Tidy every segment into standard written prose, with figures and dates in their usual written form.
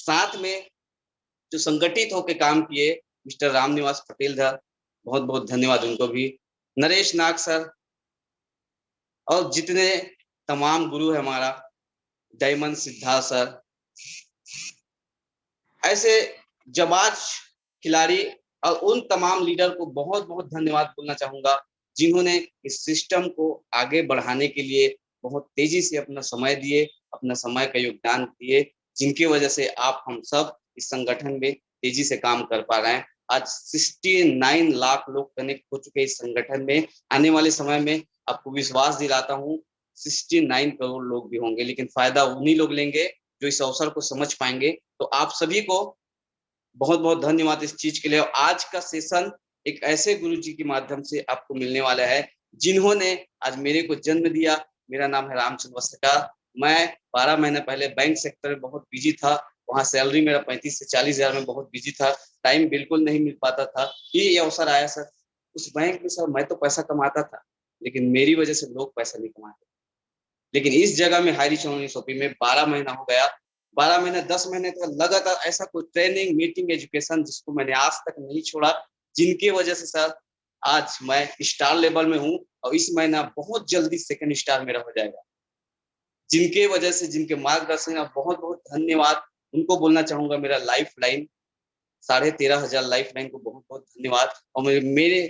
साथ में जो संगठित होकर काम किए मिस्टर रामनिवास पटेल सर, बहुत बहुत धन्यवाद उनको भी, नरेश नाग सर, और जितने तमाम गुरु है हमारा डायमंड सिद्धार्थ सर, ऐसे जाबाज खिलाड़ी और उन तमाम लीडर को बहुत बहुत धन्यवाद बोलना चाहूंगा जिन्होंने इस सिस्टम को आगे बढ़ाने के लिए बहुत तेजी से अपना समय दिए, अपना समय का योगदान दिए, जिनकी वजह से आप हम सब इस संगठन में तेजी से काम कर पा रहे हैं। आज 69 लाख लोग कनेक्ट हो चुके हैं इस संगठन में। आने वाले समय में आपको विश्वास दिलाता हूँ 69 करोड़ लोग भी होंगे, लेकिन फायदा उन्हीं लोग लेंगे जो इस अवसर को समझ पाएंगे। तो आप सभी को बहुत बहुत धन्यवाद इस चीज के लिए। आज का सेशन एक ऐसे गुरु जी के माध्यम से आपको मिलने वाला है जिन्होंने आज मेरे को जन्म दिया। मेरा नाम है रामचंद्र वस्त्रकार। मैं 12 महीने पहले बैंक सेक्टर में बहुत बिजी था, वहां सैलरी मेरा 35 से 40 हजार में बहुत बिजी था, टाइम बिल्कुल नहीं मिल पाता था। ये अवसर आया सर, उस बैंक में सर मैं तो पैसा कमाता था, लेकिन मेरी वजह से लोग पैसा नहीं कमाते। लेकिन इस जगह में हाईरी चौनी शॉपिंग में 12 महीना हो गया, 12 महीने 10 महीने तक लगातार ऐसा कोई ट्रेनिंग मीटिंग एजुकेशन जिसको मैंने आज तक नहीं छोड़ा, जिनके वजह से सर आज मैं स्टार लेवल में हूँ और इस महीना बहुत जल्दी सेकंड स्टार मेरा हो जाएगा। जिनके वजह से, जिनके मार्गदर्शन, बहुत बहुत धन्यवाद उनको बोलना चाहूंगा। मेरा लाइफ लाइन 13,500 लाइफ लाइन को बहुत बहुत धन्यवाद, और मेरे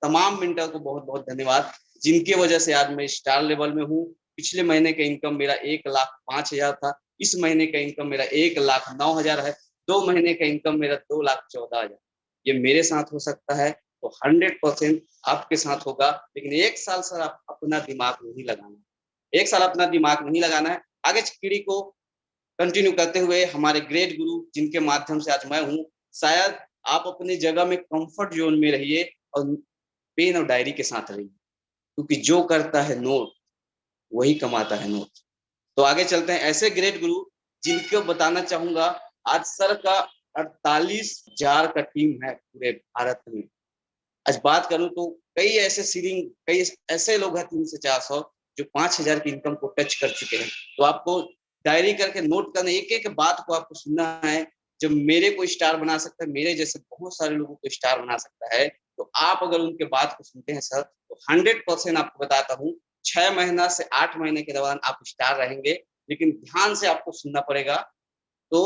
तमाम मेंटर को बहुत बहुत धन्यवाद जिनके वजह से आज मैं स्टार लेवल में हूँ। पिछले महीने का इनकम मेरा 1,05,000 था, इस महीने का इनकम मेरा 1,09,000 है, 2 महीने का इनकम मेरा 2,14,000। ये मेरे साथ हो सकता है तो 100% आपके साथ होगा, लेकिन एक साल सर आप अपना दिमाग नहीं लगाना, एक साल अपना दिमाग नहीं लगाना है। आगे पीढ़ी को कंटिन्यू करते हुए हमारे ग्रेट गुरु जिनके माध्यम से आज मैं हूँ, शायद आप अपनी जगह में कंफर्ट जोन में रहिए और पेन और डायरी के साथ रहिए, क्योंकि जो करता है नोट वही कमाता है नोट। तो आगे चलते हैं ऐसे ग्रेट गुरु जिनको बताना चाहूंगा। आज सर का 48,000 का टीम है पूरे भारत में। आज बात करूं तो कई ऐसे लोग हैं 300 से 400 जो 5,000 की इनकम को टच कर चुके हैं। तो आपको डायरी करके नोट करना, एक एक बात को आपको सुनना है। जब मेरे को स्टार बना सकता है, मेरे जैसे बहुत सारे लोगों को स्टार बना सकता है, तो आप अगर उनके बात को सुनते हैं सर, तो 100% आपको बताता हूँ 6 महीना से 8 महीने के दौरान आप स्टार रहेंगे। लेकिन ध्यान से आपको सुनना पड़ेगा। तो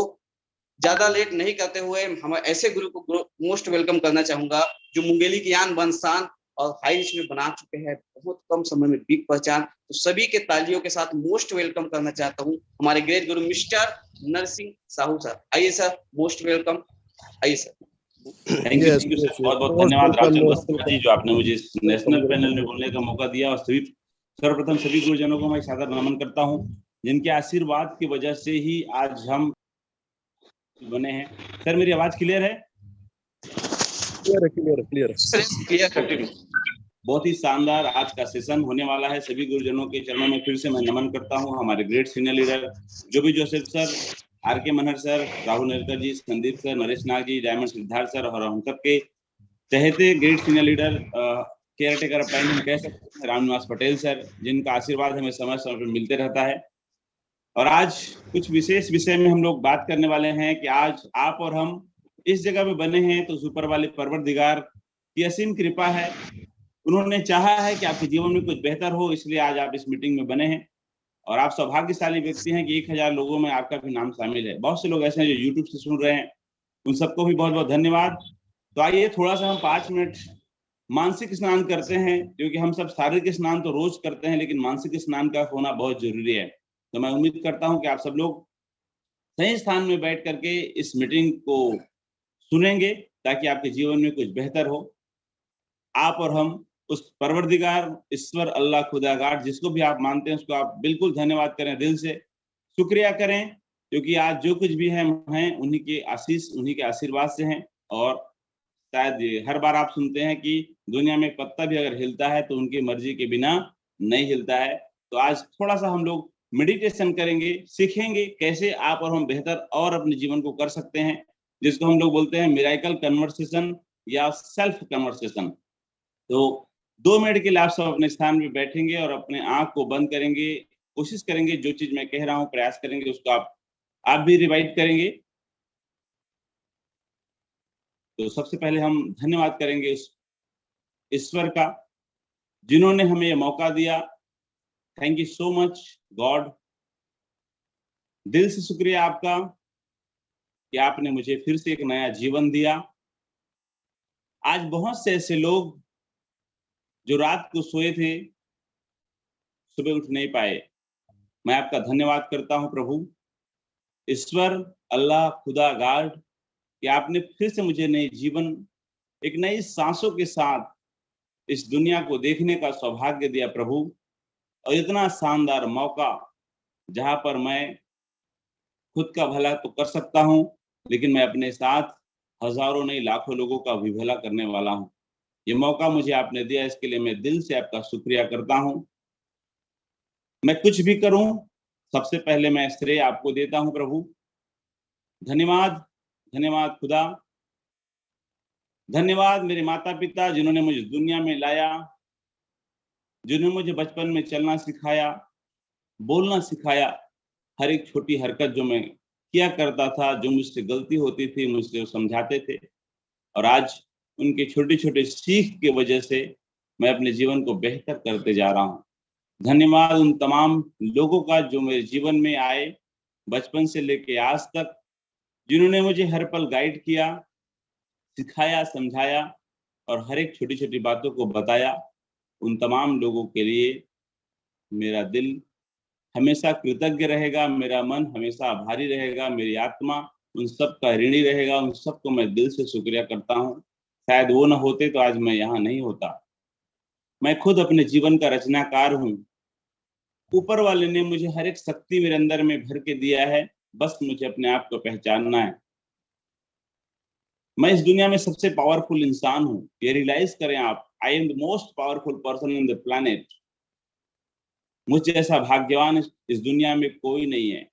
ज्यादा लेट नहीं करते हुए हम ऐसे गुरु को मोस्ट वेलकम करना चाहूंगा जो मुंगेली की आन बनसान और हाई रिच में बना चुके हैं बहुत कम समय में बिग पहचान। तो सभी के तालियों के साथ मोस्ट वेलकम करना चाहता हूँ हमारे ग्रेट गुरु मिस्टर नरसिंह साहू सर। आइए सर, मोस्ट वेलकम, आइए सर। थैंक यू सर, बहुत बहुत धन्यवाद रामचंद्र वस्त्रकार जी, जो आपने मुझे इस नेशनल पैनल में बोलने का मौका दिया। और सर्वप्रथम सभी गुरुजनों को मैं सादर नमन करता हूँ जिनके आशीर्वाद की वजह से ही आज हम बने हैं। सर मेरी आवाज क्लियर है? क्लियर। बहुत ही शानदार आज का सेशन होने वाला है। सभी गुरुजनों के चरणों में फिर से मैं नमन करता हूं। हमारे great senior leader Joby Joseph sir, R K. Manhar sir, Rahul Nerkar ji, Sandeep sir, Naresh Nag ji, diamond Siddharth sir और हम सबके चहेते great senior leader care taker upline हम कह सकते हैं रामनिवास पटेल सर, जिनका आशीर्वाद हमें समय समय पर मिलते रहता है। और आज कुछ विशेष विषय में हम लोग बात करने वाले हैं कि आज आप और हम इस जगह में बने हैं तो ऊपर वाले परवरदिगार की असीम कृपा है। उन्होंने चाहा है कि आपके जीवन में कुछ बेहतर हो, इसलिए आज आप इस मीटिंग में बने हैं। और आप सौभाग्यशाली व्यक्ति हैं कि 1,000 लोगों में आपका भी नाम शामिल है। बहुत से लोग ऐसे हैं जो यूट्यूब से सुन रहे हैं, उन सबको भी बहुत बहुत धन्यवाद। तो आइए थोड़ा सा हम 5 मिनट मानसिक स्नान करते हैं, क्योंकि हम सब शारीरिक स्नान तो रोज करते हैं, लेकिन मानसिक स्नान का होना बहुत जरूरी है। तो मैं उम्मीद करता हूं कि आप सब लोग सही स्थान में बैठ करके इस मीटिंग को सुनेंगे ताकि आपके जीवन में कुछ बेहतर हो। आप और हम उस परवरदिगार, ईश्वर, अल्लाह, खुदागार, जिसको भी आप मानते हैं उसको आप बिल्कुल धन्यवाद करें, दिल से शुक्रिया करें, क्योंकि आज जो कुछ भी है उन्हीं के आशीष, उन्हीं के आशीर्वाद से हैं। और शायद हर बार आप सुनते हैं कि दुनिया में पत्ता भी अगर हिलता है तो उनकी मर्जी के बिना नहीं हिलता है। तो आज थोड़ा सा हम लोग मेडिटेशन करेंगे, सीखेंगे कैसे आप और हम बेहतर और अपने जीवन को कर सकते हैं, जिसको हम लोग बोलते हैं मिरेकल कन्वर्सेशन या सेल्फ कन्वर्सेशन। तो 2 मिनट के लिए आप सब अपने स्थान पे बैठेंगे और अपने आंख को बंद करेंगे। कोशिश करेंगे जो चीज मैं कह रहा हूँ प्रयास करेंगे उसको आप भी रिवाइट करेंगे। तो सबसे पहले हम धन्यवाद करेंगे उस ईश्वर का जिन्होंने हमें ये मौका दिया। Thank you so much God. दिल से शुक्रिया आपका कि आपने मुझे फिर से एक नया जीवन दिया। आज बहुत से ऐसे लोग जो रात को सोए थे, सुबह उठ नहीं पाए, मैं आपका धन्यवाद करता हूं प्रभु ईश्वर, अल्लाह, खुदा, गॉड कि आपने फिर से मुझे नई जीवन, एक नई सांसों के साथ इस दुनिया को देखने का सौभाग्य दिया प्रभु। और इतना शानदार मौका जहां पर मैं खुद का भला तो कर सकता हूं, लेकिन मैं अपने साथ हजारों नहीं लाखों लोगों का भी भला करने वाला हूं। ये मौका मुझे आपने दिया, इसके लिए मैं दिल से आपका शुक्रिया करता हूं। मैं कुछ भी करूं, सबसे पहले मैं श्रेय आपको देता हूं प्रभु। धन्यवाद, धन्यवाद खुदा। धन्यवाद मेरे माता पिता जिन्होंने मुझे दुनिया में लाया, जिन्होंने मुझे बचपन में चलना सिखाया, बोलना सिखाया। हर एक छोटी हरकत जो मैं किया करता था, जो मुझसे गलती होती थी, मुझसे समझाते थे। और आज उनके छोटे छोटे सीख की वजह से मैं अपने जीवन को बेहतर करते जा रहा हूँ। धन्यवाद उन तमाम लोगों का जो मेरे जीवन में आए बचपन से लेके आज तक, जिन्होंने मुझे हर पल गाइड किया, सिखाया, समझाया और हर एक छोटी छोटी बातों को बताया। उन तमाम लोगों के लिए मेरा दिल हमेशा कृतज्ञ रहेगा, मेरा मन हमेशा आभारी रहेगा, मेरी आत्मा उन सब का ऋणी रहेगा। उन सबको मैं दिल से शुक्रिया करता हूँ। शायद वो न होते तो आज मैं यहाँ नहीं होता। मैं खुद अपने जीवन का रचनाकार हूँ। ऊपर वाले ने मुझे हर एक शक्ति मेरे अंदर में भर के दिया है, बस मुझे अपने आप को पहचानना है। मैं इस दुनिया में सबसे पावरफुल इंसान हूँ, ये रियलाइज करें आप। I am the most powerful person in the planet. मुझ जैसा भाग्यवान इस दुनिया में कोई नहीं है।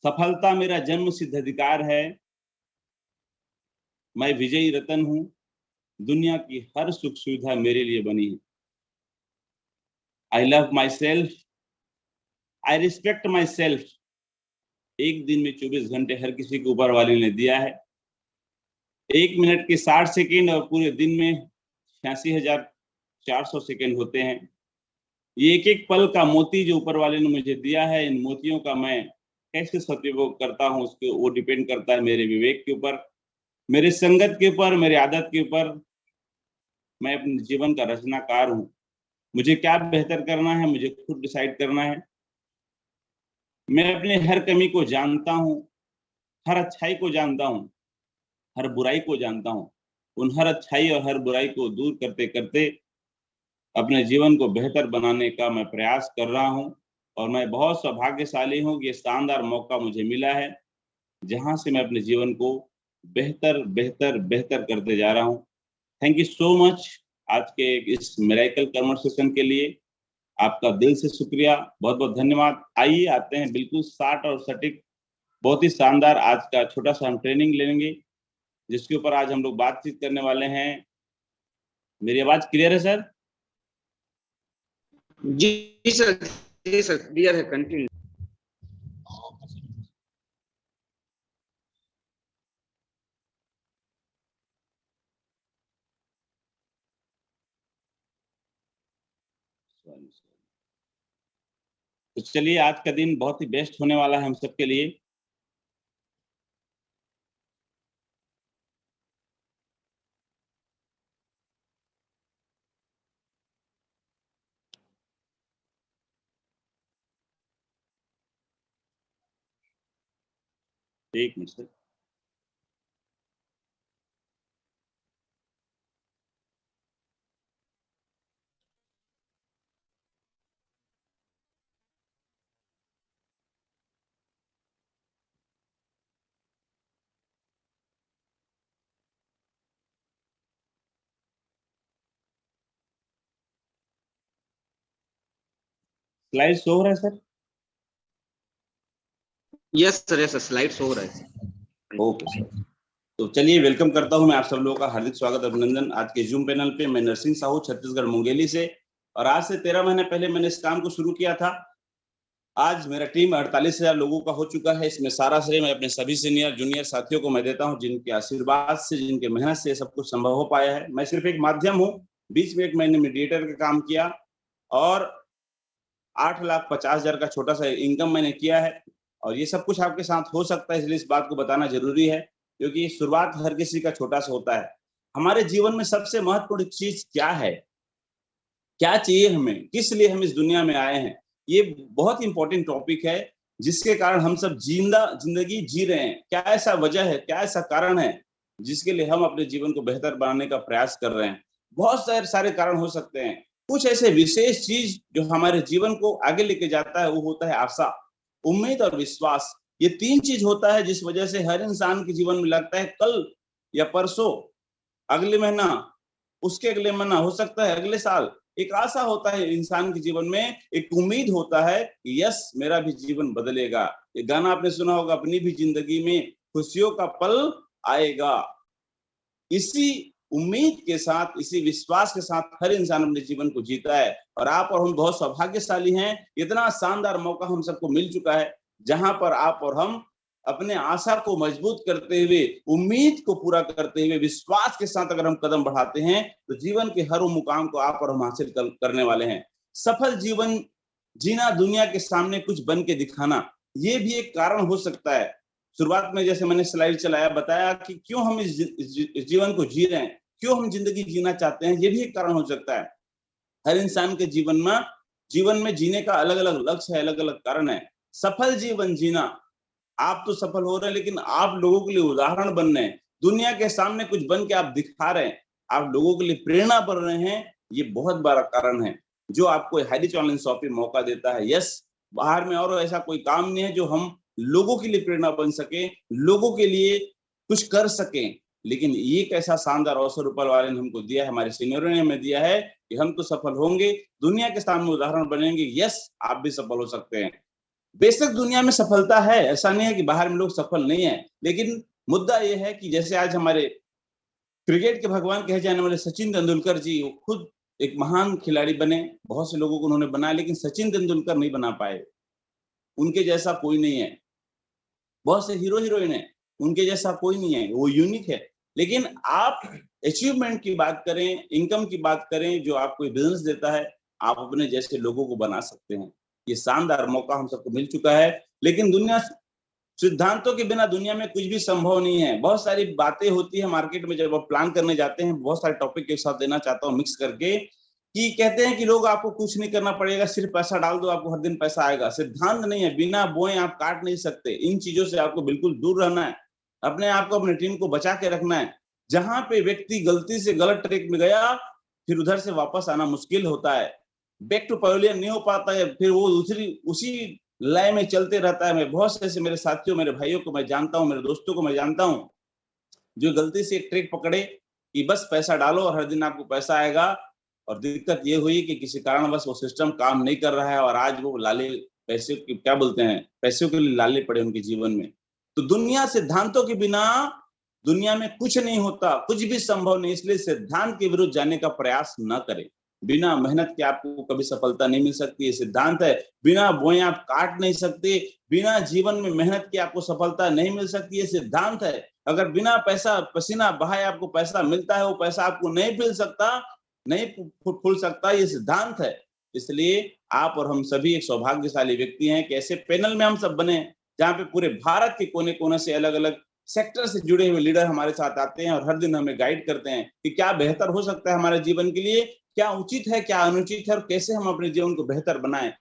सफलता मेरा जन्म सिद्ध अधिकार है। मैं विजयी रतन हूँ। दुनिया की हर सुख सुविधा मेरे लिए बनी है। I love my self, I respect my self. एक दिन में 24 घंटे हर किसी को ऊपर वाले ने दिया है। 1 मिनट के 60 सेकेंड और पूरे दिन में 86,400 सेकेंड होते हैं। ये एक एक पल का मोती जो ऊपर वाले ने मुझे दिया है, इन मोतियों का मैं कैसे सदुपयोग करता हूँ उसके वो डिपेंड करता है मेरे विवेक के ऊपर, मेरे संगत के ऊपर, मेरे आदत के ऊपर। मैं अपने जीवन का रचनाकार हूँ। मुझे क्या बेहतर करना है मुझे खुद डिसाइड करना है। मैं अपने हर कमी को जानता हूँ, हर अच्छाई को जानता हूँ, हर बुराई को जानता हूँ। उन हर अच्छाई और हर बुराई को दूर करते करते अपने जीवन को बेहतर बनाने का मैं प्रयास कर रहा हूँ। और मैं बहुत सौभाग्यशाली हूँ कि ये शानदार मौका मुझे मिला है, जहाँ से मैं अपने जीवन को बेहतर बेहतर बेहतर करते जा रहा हूँ। थैंक यू सो मच आज के इस मिरेकल कन्वर्सेशन के लिए। आपका दिल से शुक्रिया, बहुत बहुत धन्यवाद। आइए आते हैं बिल्कुल शार्ट और सटीक, बहुत ही शानदार आज का छोटा सा हम ट्रेनिंग लेंगे, जिसके ऊपर आज हम लोग बातचीत करने वाले हैं। मेरी आवाज क्लियर है सर? जी सर, जी सर, क्लियर है, कंटिन्यू। तो चलिए, आज का दिन बहुत ही बेस्ट होने वाला है हम सबके लिए। एक मिनट सर। स्लाइड शो हो रहा है sir? Yes sir, yes sir, slide show हो रहा है। Okay sir. तो चलिए, वेलकम करता हूं मैं आप सब लोगों का, हार्दिक स्वागत, अभिनंदन आज के जूम पैनल पे। मैं नरसिंह साहू, छत्तीसगढ़ मुंगेली से। और आज से 13 महीने पहले मैंने इस काम को शुरू किया था। आज मेरा टीम 48,000 लोगों का हो चुका है। इसमें सारा श्रेय मैं अपने सभी सीनियर जूनियर साथियों को मैं देता हूं, जिनके आशीर्वाद से, जिनके मेहनत से सब कुछ संभव हो पाया है। मैं सिर्फ एक माध्यम हूं। बीच में एक मैंने मीडिएटर का काम किया और 8,50,000 का छोटा सा इनकम मैंने किया है। और ये सब कुछ आपके साथ हो सकता है, इसलिए इस बात को बताना जरूरी है, क्योंकि शुरुआत हर किसी का छोटा सा होता है। हमारे जीवन में सबसे महत्वपूर्ण चीज क्या है, क्या चाहिए हमें, किस लिए हम इस दुनिया में आए हैं, ये बहुत इंपॉर्टेंट टॉपिक है, जिसके कारण हम सब जिंदगी जी रहे हैं। क्या ऐसा वजह है, क्या ऐसा कारण है जिसके लिए हम अपने जीवन को बेहतर बनाने का प्रयास कर रहे हैं? बहुत सारे कारण हो सकते हैं। कुछ ऐसे विशेष चीज जो हमारे जीवन को आगे लेके जाता है, वो होता है आशा, उम्मीद और विश्वास। ये 3 चीज होता है जिस वजह से हर इंसान के जीवन में लगता है कल या परसों, अगले महीना, उसके अगले महीना, हो सकता है अगले साल, एक आशा होता है इंसान के जीवन में, एक उम्मीद होता है कि यस, मेरा भी जीवन बदलेगा। ये गाना आपने सुना होगा, अपनी भी जिंदगी में खुशियों का पल आएगा। इसी उम्मीद के साथ, इसी विश्वास के साथ हर इंसान अपने जीवन को जीता है। और आप और हम बहुत सौभाग्यशाली हैं। इतना शानदार मौका हम सबको मिल चुका है, जहां पर आप और हम अपने आशा को मजबूत करते हुए, उम्मीद को पूरा करते हुए, विश्वास के साथ अगर हम कदम बढ़ाते हैं, तो जीवन के हर मुकाम को आप और हम हासिल करने वाले हैं। सफल जीवन जीना, दुनिया के सामने कुछ बन के दिखाना, ये भी एक कारण हो सकता है। शुरुआत में जैसे मैंने स्लाइड चलाया, बताया कि क्यों हम इस जीवन को जी रहे हैं, क्यों हम जिंदगी जीना चाहते हैं, ये भी एक कारण हो सकता है। हर इंसान के जीवन में जीने का अलग अलग लक्ष्य है, अलग अलग कारण है। सफल जीवन जीना, आप तो सफल हो रहे हैं, लेकिन आप लोगों के लिए उदाहरण बन रहे हैं, दुनिया के सामने कुछ बन के आप दिखा रहे हैं, आप लोगों के लिए प्रेरणा बन रहे हैं। ये बहुत बड़ा कारण है जो आपको हाईली चैलेंज शॉपिंग मौका देता है। यस, बाहर में और ऐसा कोई काम नहीं है जो हम लोगों के लिए प्रेरणा बन सके, लोगों के लिए कुछ कर सकें। लेकिन ये कैसा शानदार अवसर ऊपर वाले ने हमको दिया है, हमारे सीनियरों ने हमें दिया है कि हम तो सफल होंगे, दुनिया के सामने उदाहरण बनेंगे। यस, आप भी सफल हो सकते हैं। बेशक दुनिया में सफलता है, ऐसा नहीं है कि बाहर में लोग सफल नहीं है, लेकिन मुद्दा यह है कि जैसे आज हमारे क्रिकेट के भगवान कहे जाने वाले सचिन तेंदुलकर जी, वो खुद एक महान खिलाड़ी बने, बहुत से लोगों को उन्होंने बनाया, लेकिन सचिन तेंदुलकर नहीं बना पाए। उनके जैसा कोई नहीं है। बहुत से हीरो हीरोइन है, उनके जैसा कोई नहीं है, वो यूनिक है। लेकिन आप अचीवमेंट की बात करें, इनकम की बात करें, जो आपको बिजनेस देता है, आप अपने जैसे लोगों को बना सकते हैं। ये शानदार मौका हम सबको मिल चुका है। लेकिन दुनिया, सिद्धांतों के बिना दुनिया में कुछ भी संभव नहीं है। बहुत सारी बातें होती है मार्केट में, जब आप प्लान करने जाते हैं, बहुत सारे टॉपिक के साथ देना चाहता हूँ मिक्स करके, कि कहते हैं कि लोग आपको कुछ नहीं करना पड़ेगा, सिर्फ पैसा डाल दो, आपको हर दिन पैसा आएगा। सिद्धांत नहीं है, बिना बोए आप काट नहीं सकते। इन चीजों से आपको बिल्कुल दूर रहना है, अपने आप को, अपनी टीम को बचा के रखना है। जहां पे व्यक्ति गलती से गलत ट्रैक में गया, फिर उधर से वापस आना मुश्किल होता है, बैक टू पवेलियन नहीं हो पाता है, फिर वो उसी लय में चलते रहता है। मैं बहुत से ऐसे मेरे साथियों, मेरे भाइयों को मैं जानता हूँ, मेरे दोस्तों को मैं जानता हूँ, जो गलती से एक ट्रिक पकड़े कि बस पैसा डालो और हर दिन आपको पैसा आएगा, और दिक्कत ये हुई कि किसी कारणवश वो सिस्टम काम नहीं कर रहा है, और आज वो लाले पैसे, क्या बोलते हैं, पैसों के लिए लाले पड़े उनके जीवन में। तो दुनिया, सिद्धांतों के बिना दुनिया में कुछ नहीं होता, कुछ भी संभव नहीं। इसलिए सिद्धांत के विरुद्ध जाने का प्रयास न करें। बिना मेहनत के आपको कभी सफलता नहीं मिल सकती, ये सिद्धांत है। बिना बोए आप काट नहीं सकते, बिना जीवन में मेहनत के आपको सफलता नहीं मिल सकती, ये सिद्धांत है। अगर बिना पैसा पसीना बहाए आपको पैसा मिलता है, वो पैसा आपको नहीं मिल सकता, नहीं फूल सकता, ये सिद्धांत है। इसलिए आप और हम सभी एक सौभाग्यशाली व्यक्ति हैं कि ऐसे पैनल में हम सब बने, जहाँ पे पूरे भारत के कोने कोने से अलग अलग सेक्टर से जुड़े हुए लीडर हमारे साथ आते हैं और हर दिन हमें गाइड करते हैं कि क्या बेहतर हो सकता है हमारे जीवन के लिए, क्या उचित है, क्या अनुचित है, और कैसे हम अपने जीवन को बेहतर बनाएं।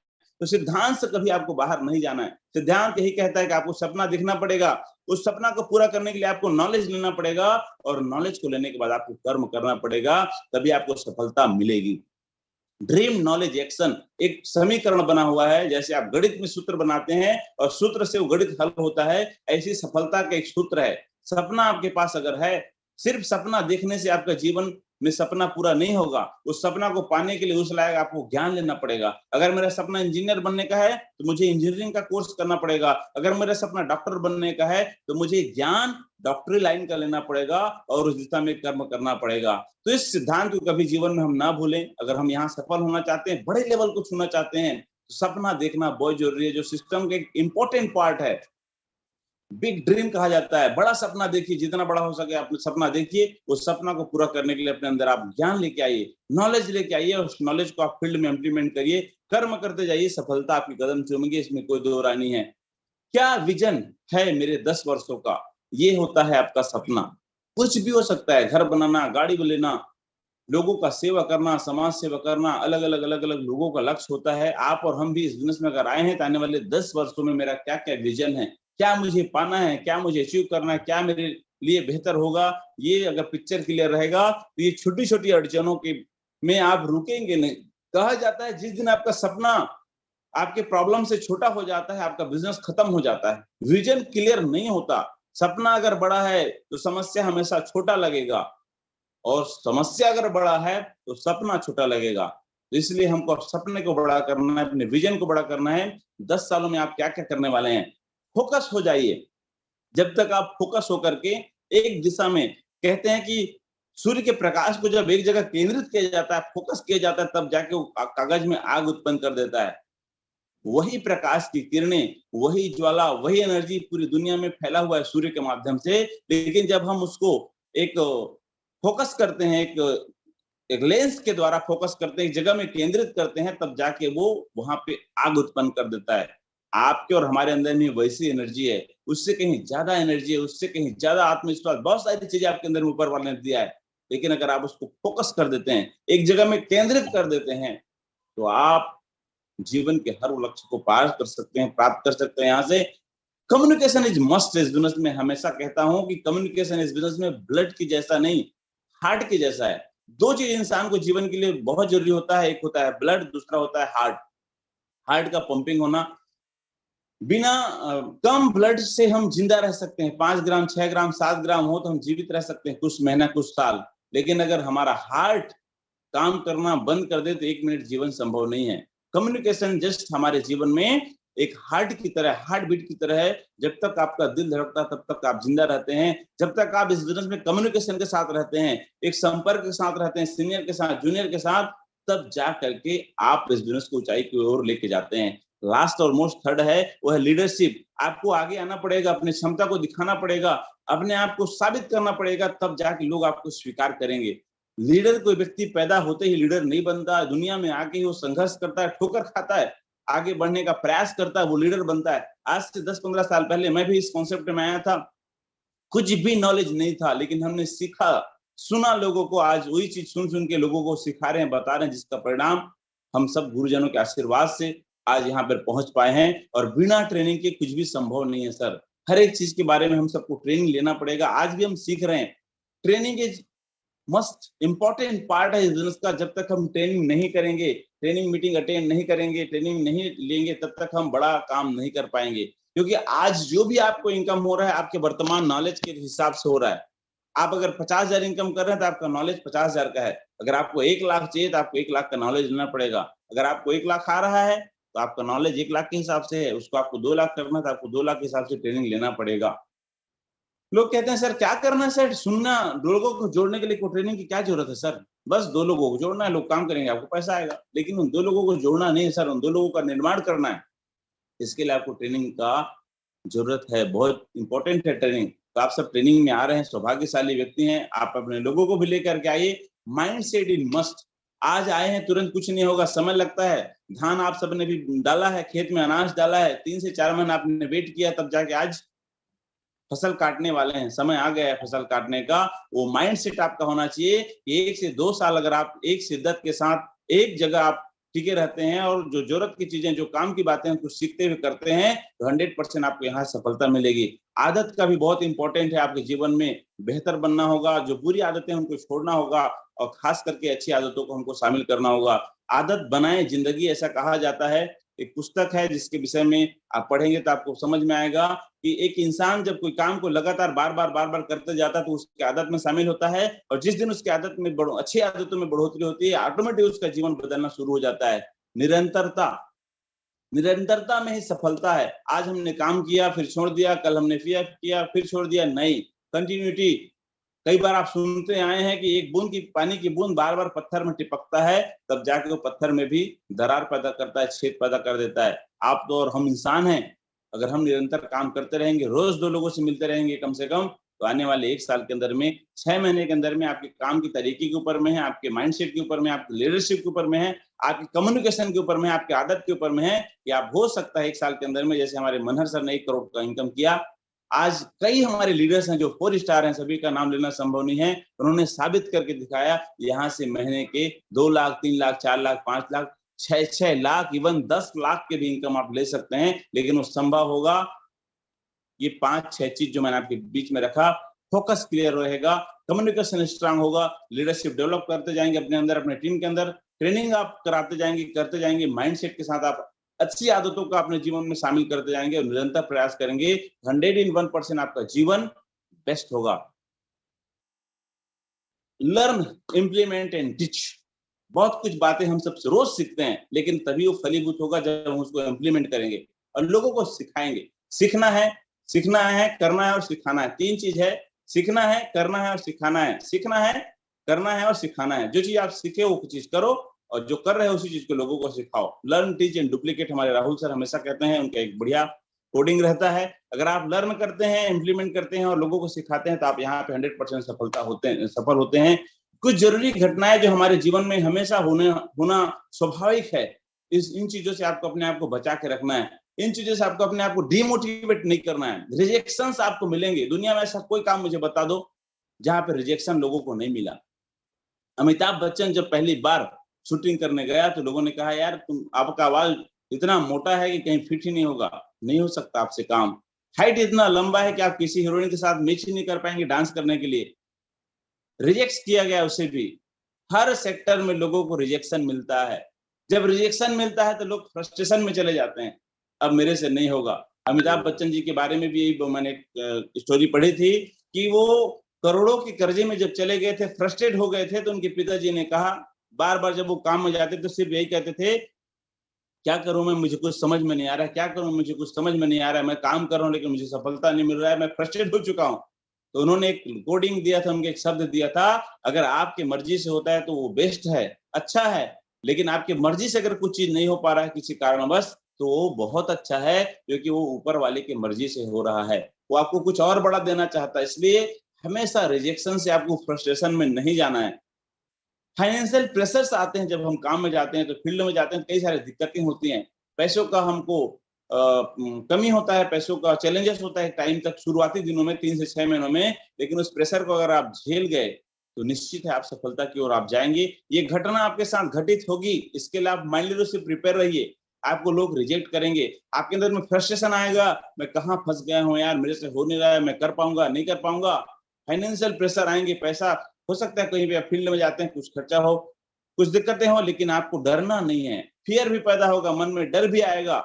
तो सिद्धांत से कभी आपको बाहर नहीं जाना है। सिद्धांत यही कहता है कि आपको सपना देखना पड़ेगा, उस सपना को पूरा करने के लिए आपको नॉलेज लेना पड़ेगा, और नॉलेज को लेने के बाद आपको कर्म करना पड़ेगा, तभी आपको सफलता मिलेगी। ड्रीम नॉलेज एक्शन एक समीकरण बना हुआ है। जैसे आप गणित में सूत्र बनाते हैं और सूत्र से वो गणित हल होता है, ऐसी सफलता का एक सूत्र है। सपना आपके पास अगर है, सिर्फ सपना देखने से आपका जीवन में सपना पूरा नहीं होगा। उस सपना को पाने के लिए उस लायक आपको ज्ञान लेना पड़ेगा। अगर मेरा सपना इंजीनियर बनने का है, तो मुझे इंजीनियरिंग का कोर्स करना पड़ेगा। अगर मेरा सपना डॉक्टर बनने का है, तो मुझे ज्ञान डॉक्टरी लाइन का लेना पड़ेगा और उस दिशा में कर्म करना पड़ेगा। तो इस सिद्धांत को कभी जीवन में हम ना भूलें। अगर हम यहाँ सफल होना चाहते हैं, बड़े लेवल को छूना चाहते हैं, सपना देखना बहुत जरूरी है, जो सिस्टम का एक इंपॉर्टेंट पार्ट है। बिग ड्रीम कहा जाता है, बड़ा सपना देखिए, जितना बड़ा हो सके आप सपना देखिए। उस सपना को पूरा करने के लिए अपने अंदर आप ज्ञान लेके आइए, नॉलेज लेके आइए, उस नॉलेज को आप फील्ड में इम्प्लीमेंट करिए, कर्म करते जाइए, सफलता आपकी कदम चूमेगी, इसमें कोई दो राय नहीं है। क्या विजन है मेरे 10 वर्षों का, ये होता है आपका सपना। कुछ भी हो सकता है, घर बनाना, गाड़ी लेना, लोगों का सेवा करना, समाज सेवा करना, अलग अलग लोगों का लक्ष्य होता है। आप और हम भी इस बिजनेस में अगर आए हैं तो आने वाले 10 वर्षों में मेरा क्या क्या विजन है, क्या मुझे पाना है, क्या मुझे अचीव करना है, क्या मेरे लिए बेहतर होगा, ये अगर पिक्चर क्लियर रहेगा तो ये छोटी छोटी अड़चनों के में आप रुकेंगे नहीं। कहा जाता है जिस दिन आपका सपना आपके प्रॉब्लम से छोटा हो जाता है, आपका बिजनेस खत्म हो जाता है। विजन क्लियर नहीं होता, सपना अगर बड़ा है तो समस्या हमेशा छोटा लगेगा, और समस्या अगर बड़ा है तो सपना छोटा लगेगा। तो इसलिए हमको सपने को बड़ा करना है, अपने विजन को बड़ा करना है। 10 सालों में आप क्या क्या करने वाले हैं, फोकस हो जाइए। जब तक आप फोकस होकर के एक दिशा में, कहते हैं कि सूर्य के प्रकाश को जब एक जगह केंद्रित किया जाता है, फोकस किया जाता है, तब जाके वो कागज में आग उत्पन्न कर देता है। वही प्रकाश की किरणें, वही ज्वाला, वही एनर्जी पूरी दुनिया में फैला हुआ है सूर्य के माध्यम से। लेकिन जब हम उसको एक फोकस करते हैं, एक लेंस के द्वारा फोकस करते हैं, एक जगह में केंद्रित करते हैं, तब जाके वो वहां पे आग उत्पन्न कर देता है। आपके और हमारे अंदर में वैसी एनर्जी है, उससे कहीं ज्यादा एनर्जी है, उससे कहीं ज्यादा आत्मविश्वास, बहुत सारी चीजें आपके अंदर में ऊपर वाले ने दिया है। लेकिन अगर आप उसको फोकस कर देते हैं, एक जगह में केंद्रित कर देते हैं, तो आप जीवन के हर लक्ष्य को पार कर सकते हैं, प्राप्त कर सकते हैं। यहाँ से कम्युनिकेशन इज मस्ट इस बिजनेस में। हमेशा कहता हूं कि कम्युनिकेशन इस बिजनेस में ब्लड की जैसा नहीं, हार्ट की जैसा है। दो चीज इंसान को जीवन के लिए बहुत जरूरी होता है, एक होता है ब्लड, दूसरा होता है हार्ट। हार्ट का पंपिंग होना। बिना कम ब्लड से हम जिंदा रह सकते हैं, 5 ग्राम 6 ग्राम 7 ग्राम हो तो हम जीवित रह सकते हैं कुछ महीना कुछ साल। लेकिन अगर हमारा हार्ट काम करना बंद कर दे तो 1 मिनट जीवन संभव नहीं है। कम्युनिकेशन जस्ट हमारे जीवन में एक हार्ट की तरह, हार्ट बीट की तरह है। जब तक आपका दिल धड़कता है तब तक आप जिंदा रहते हैं। जब तक आप इस बिजनेस में कम्युनिकेशन के साथ रहते हैं, एक संपर्क के साथ रहते हैं, सीनियर के साथ, जूनियर के साथ, तब जा करके आप इस बिजनेस को ऊंचाई की ओर लेके जाते हैं। लास्ट और मोस्ट थर्ड है, वो है लीडरशिप। आपको आगे आना पड़ेगा, अपनी क्षमता को दिखाना पड़ेगा, अपने आप को साबित करना पड़ेगा, तब जाके लोग आपको स्वीकार करेंगे। लीडर कोई व्यक्ति पैदा होते ही लीडर नहीं बनता, दुनिया में आके ही वो संघर्ष करता है, ठोकर खाता है, आगे बढ़ने का प्रयास करता है, वो लीडर बनता है। आज से 10-15 साल पहले मैं भी इस कॉन्सेप्ट में आया था, कुछ भी नॉलेज नहीं था, लेकिन हमने सीखा, सुना लोगों को। आज वही चीज सुन सुन के लोगों को सिखा रहे हैं, बता रहे हैं, जिसका परिणाम हम सब गुरुजनों के आशीर्वाद से आज यहाँ पर पहुंच पाए हैं। और बिना ट्रेनिंग के कुछ भी संभव नहीं है सर। हर एक चीज के बारे में हम सबको ट्रेनिंग लेना पड़ेगा। आज भी हम सीख रहे हैं। Training is must important part है इस बिजनेस का। जब तक हम ट्रेनिंग नहीं करेंगे, ट्रेनिंग मीटिंग अटेंड नहीं करेंगे, ट्रेनिंग नहीं लेंगे, तब तक हम बड़ा काम नहीं कर पाएंगे। क्योंकि आज जो भी आपको इनकम हो रहा है, आपके वर्तमान नॉलेज के हिसाब से हो रहा है। आप अगर 50,000 इनकम कर रहे हैं तो आपका नॉलेज 50,000 का है। अगर आपको 1 लाख चाहिए तो आपको 1 लाख का नॉलेज लेना पड़ेगा। अगर आपको 1 लाख आ रहा है तो आपका नॉलेज 1 लाख के हिसाब से है, उसको आपको 2 लाख करना है तो आपको 2 लाख के हिसाब से ट्रेनिंग लेना पड़ेगा। लोग कहते हैं सर क्या करना है सर, सुनना, लोगों को जोड़ने के लिए ट्रेनिंग की क्या जरूरत है सर, बस 2 लोगों को जोड़ना है, लोग काम करेंगे, आपको पैसा आएगा। लेकिन उन 2 लोगों को जोड़ना नहीं है सर, उन 2 लोगों का निर्माण करना है। इसके लिए आपको ट्रेनिंग का जरूरत है, बहुत इंपॉर्टेंट है ट्रेनिंग। तो आप सब ट्रेनिंग में आ रहे हैं, सौभाग्यशाली व्यक्ति हैं। आप अपने लोगों को भी लेकर के आइए। माइंड सेट इन मस्ट। आज आए हैं, तुरंत कुछ नहीं होगा, समय लगता है। धान आप सबने भी डाला है, खेत में अनाज डाला है, 3 से 4 महीने आपने वेट किया, तब जाके आज फसल काटने वाले हैं, समय आ गया है फसल काटने का। वो माइंड सेट आपका होना चाहिए कि 1 से 2 साल अगर आप एक शिद्दत के साथ एक जगह आप टिके रहते हैं और जो जरूरत की चीजें, जो काम की बातें कुछ सीखते हुए करते हैं, तो 100% आपको यहाँ सफलता मिलेगी। आदत का भी बहुत इंपॉर्टेंट है आपके जीवन में। बेहतर बनना होगा, जो बुरी आदतें उनको छोड़ना होगा, और खास करके अच्छी आदतों को हमको शामिल करना होगा। आदत बनाए जिंदगी, ऐसा कहा जाता है। एक पुस्तक है जिसके विषय में आप पढ़ेंगे तो आपको समझ में आएगा कि एक इंसान जब कोई काम को लगातार बार बार करते जाता है तो उसकी आदत में शामिल होता है, और जिस दिन उसकी आदत में अच्छी आदतों में बढ़ोतरी होती है, ऑटोमेटिक उसका जीवन बदलना शुरू हो जाता है। निरंतरता, निरंतरता में ही सफलता है। आज हमने काम किया फिर छोड़ दिया, कल हमने किया फिर छोड़ दिया, नहीं, कंटिन्यूटी। कई बार आप सुनते आए हैं कि एक बूंद की पानी की बूंद बार बार पत्थर में टिपकता है, तब जाके वो पत्थर में भी दरार पैदा करता है, छेद पैदा कर देता है। आप तो और हम इंसान हैं, अगर हम निरंतर काम करते रहेंगे, रोज 2 लोगों से मिलते रहेंगे कम से कम, तो आने वाले 1 साल के अंदर में, 6 महीने के अंदर में आपके काम की तरीके के ऊपर में है, आपके माइंडसेट के ऊपर में, आपके लीडरशिप के ऊपर में है, आपकी कम्युनिकेशन के ऊपर में, आपकी आदत के ऊपर में है कि आप हो सकता है 1 साल के अंदर में, जैसे हमारे मनहर सर ने 1 करोड़ का इनकम किया, आज कई हमारे लीडर्स हैं जो 4 स्टार हैं, सभी का नाम लेना संभव नहीं है। उन्होंने साबित करके दिखाया, यहाँ से महीने के 2 लाख, 3 लाख, 4 लाख, 5 लाख, 6 लाख, इवन 10 लाख के भी इनकम आप ले सकते हैं, लेकिन वो संभव होगा ये 5-6 चीज जो मैंने आपके बीच में रखा। फोकस क्लियर रहेगा, कम्युनिकेशन स्ट्रांग होगा, लीडरशिप डेवलप करते जाएंगे अपने अंदर, अपने टीम के अंदर, ट्रेनिंग आप कराते जाएंगे, करते जाएंगे, माइंडसेट के साथ आप अच्छी आदतों को अपने जीवन में शामिल करते जाएंगे और निरंतर प्रयास करेंगे, 101% आपका जीवन बेस्ट होगा। Learn, implement and teach. बहुत कुछ बातें हम सब रोज सीखते हैं, लेकिन तभी वो फलीभूत होगा जब हम उसको इम्प्लीमेंट करेंगे और लोगों को सिखाएंगे। सीखना है, करना है और सिखाना है। 3 चीज है, सीखना है, करना है और सिखाना है। सीखना है, करना है और सिखाना है। जो चीज आप सीखे वो चीज करो और जो कर रहे हो उसी चीज को लोगों को सिखाओ। लर्न, टीच एंड डुप्लीकेट हमारे राहुल सर हमेशा कहते हैं, उनका एक बढ़िया कोडिंग रहता है। अगर आप लर्न करते हैं, इम्प्लीमेंट करते हैं और लोगों को सिखाते हैं, तो आप यहाँ पे 100% सफल होते हैं। कुछ जरूरी घटनाएं जो हमारे जीवन में हमेशा होना स्वाभाविक है, इन चीजों से आपको अपने आप को बचा के रखना है। इन चीजों से आपको अपने आप को डिमोटिवेट नहीं करना है। रिजेक्शंस आपको मिलेंगे, दुनिया में ऐसा कोई काम मुझे बता दो जहां पे रिजेक्शन लोगों को नहीं मिला। अमिताभ बच्चन जब पहली बार शूटिंग करने गया तो लोगों ने कहा, यार आपका आवाज इतना मोटा है कि कहीं फिट ही नहीं होगा, नहीं हो सकता आपसे काम। हाइट इतना लंबा है कि आप किसी हीरोइन के साथ मैच ही नहीं कर पाएंगे डांस करने के लिए। रिजेक्ट किया गया उसे भी। हर सेक्टर में लोगों को रिजेक्शन मिलता है। जब रिजेक्शन मिलता है तो लोग फ्रस्ट्रेशन में चले जाते हैं, अब मेरे से नहीं होगा। अमिताभ बच्चन जी के बारे में भी मैंने स्टोरी पढ़ी थी कि वो करोड़ों के कर्जे में जब चले गए थे, फ्रस्ट्रेट हो गए थे, तो उनके पिताजी ने कहा, बार बार जब वो काम में जाते तो सिर्फ यही कहते थे, क्या करूं मैं, मुझे कुछ समझ में नहीं आ रहा है, क्या करूं मुझे कुछ समझ में नहीं आ रहा है, मैं काम कर रहा हूं लेकिन मुझे सफलता नहीं मिल रहा है, मैं फ्रस्ट्रेट हो चुका हूं। तो उन्होंने एक कोडिंग दिया था, उनके एक शब्द दिया था, अगर आपके मर्जी से होता है तो वो बेस्ट है, अच्छा है, लेकिन आपकी मर्जी से अगर कुछ चीज नहीं हो पा रहा है किसी कारणवश, तो वो बहुत अच्छा है, क्योंकि वो ऊपर वाले की मर्जी से हो रहा है, वो आपको कुछ और बड़ा देना चाहता है। इसलिए हमेशा रिजेक्शन से आपको फ्रस्ट्रेशन में नहीं जाना है। फाइनेंशियल प्रेशर्स आते हैं जब हम काम में जाते हैं, तो फील्ड में जाते हैं, कई सारी दिक्कतें होती हैं, पैसों का हमको कमी होता है, पैसों का चैलेंजेस होता है टाइम तक, शुरुआती दिनों में 3 से 6 महीनों में, लेकिन उस प्रेशर को अगर आप झेल गए तो निश्चित है आप सफलता की ओर आप जाएंगे। ये घटना आपके साथ घटित होगी, इसके लिए आप माइंडली रूप से प्रिपेयर रहिए। आपको लोग रिजेक्ट करेंगे, आपके अंदर में फ्रस्ट्रेशन आएगा, मैं कहाँ फंस गया हूँ यार, मेरे से हो नहीं रहा है, मैं कर पाऊंगा नहीं कर पाऊंगा। फाइनेंशियल प्रेशर आएंगे, पैसा हो सकता है कहीं पे फील्ड में जाते हैं, कुछ खर्चा हो, कुछ दिक्कतें हो, लेकिन आपको डरना नहीं है। फियर भी पैदा होगा, मन में डर भी आएगा,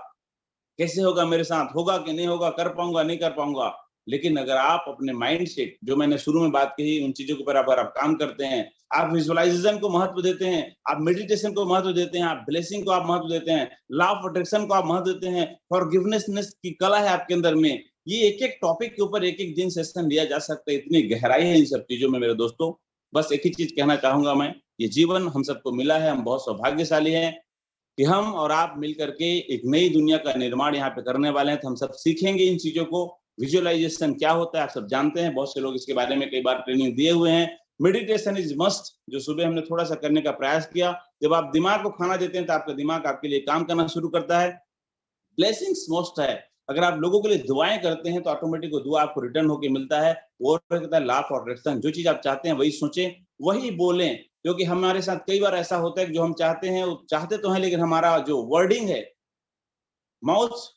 कैसे होगा मेरे साथ, होगा कि नहीं होगा, कर पाऊंगा नहीं कर पाऊंगा। लेकिन अगर आप अपने माइंड सेट, जो मैंने शुरू में बात कही, उन चीजों के ऊपर अगर आप काम करते हैं, आप विजुअलाइजेशन को महत्व देते हैं, आप मेडिटेशन को महत्व देते हैं, आप ब्लेसिंग को आप महत्व देते हैं, लॉ ऑफ अट्रैक्शन को आप महत्व देते हैं, फॉरगिवनेस की कला है आपके अंदर में, ये एक एक टॉपिक के ऊपर एक एक दिन सेशन लिया जा सकता है। इतनी गहराई है इन सब चीजों में मेरे दोस्तों। बस एक ही चीज कहना चाहूंगा मैं, ये जीवन हम सबको मिला है, हम बहुत सौभाग्यशाली हैं कि हम और आप मिलकर के एक नई दुनिया का निर्माण यहाँ पे करने वाले हैं। तो हम सब सीखेंगे इन चीजों को। विजुअलाइजेशन क्या होता है आप सब जानते हैं, बहुत से लोग इसके बारे में कई बार ट्रेनिंग दिए हुए हैं। मेडिटेशन इज मस्ट, जो सुबह हमने थोड़ा सा करने का प्रयास किया। जब आप दिमाग को खाना देते हैं तो आपका दिमाग आपके लिए काम करना शुरू करता है। ब्लेसिंग्स मोस्ट है, अगर आप लोगों के लिए दुआएं करते हैं तो ऑटोमेटिक वो दुआ आपको रिटर्न होके मिलता है। वो कहता है लॉ ऑफ अट्रैक्शन, जो चीज आप चाहते हैं वही सोचें, वही बोलें। क्योंकि हमारे साथ कई बार ऐसा होता है कि जो हम चाहते हैं वो चाहते तो हैं, लेकिन हमारा जो वर्डिंग है, माउथ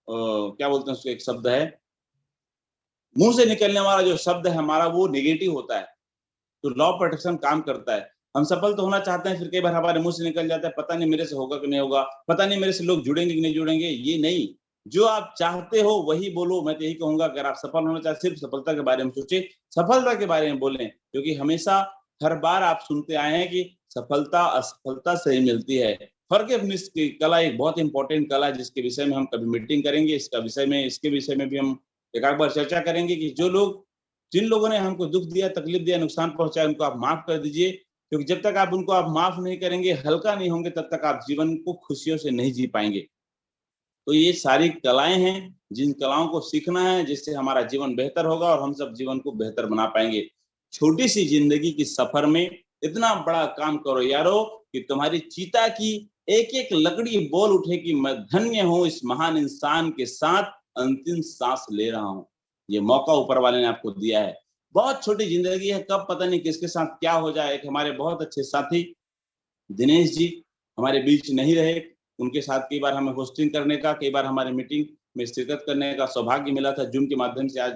क्या बोलते हैं उसको, एक शब्द है, मुंह से निकलने वाला जो शब्द है हमारा, वो नेगेटिव होता है। तो लॉ ऑफ अट्रैक्शन काम करता है। हम सफल तो होना चाहते हैं, फिर कई बार हमारे मुंह से निकल जाता है, पता नहीं मेरे से होगा कि नहीं होगा, पता नहीं मेरे से लोग जुड़ेंगे कि नहीं जुड़ेंगे। ये नहीं, जो आप चाहते हो वही बोलो। मैं तो यही कहूंगा, अगर आप सफल होना चाहते सिर्फ सफलता के बारे में सोचे, सफलता के बारे में बोलें। क्योंकि हमेशा हर बार आप सुनते आए हैं कि सफलता असफलता से ही मिलती है। फॉरगिवनेस की कला एक बहुत इंपॉर्टेंट कला है, जिसके विषय में हम कभी मीटिंग करेंगे, इसके विषय में भी हम एक बार चर्चा करेंगे कि जो लोग जिन लोगों ने हमको दुख दिया, तकलीफ दिया, नुकसान पहुंचाया, उनको आप माफ कर दीजिए, क्योंकि जब तक आप उनको आप माफ नहीं करेंगे, हल्का नहीं होंगे, तब तक आप जीवन को खुशियों से नहीं जी पाएंगे। तो ये सारी कलाएं हैं, जिन कलाओं को सीखना है, जिससे हमारा जीवन बेहतर होगा और हम सब जीवन को बेहतर बना पाएंगे। छोटी सी जिंदगी की सफर में इतना बड़ा काम करो यारो कि तुम्हारी चिता की एक एक लकड़ी बोल उठे कि मैं धन्य हूं, इस महान इंसान के साथ अंतिम सांस ले रहा हूं। ये मौका ऊपर वाले ने आपको दिया है। बहुत छोटी जिंदगी है, कब पता नहीं किसके साथ क्या हो जाए। एक हमारे बहुत अच्छे साथी दिनेश जी हमारे बीच नहीं रहे, उनके साथ कई बार हमें होस्टिंग करने का, कई बार हमारे मीटिंग में शिरकत करने का सौभाग्य मिला था जूम के माध्यम से। आज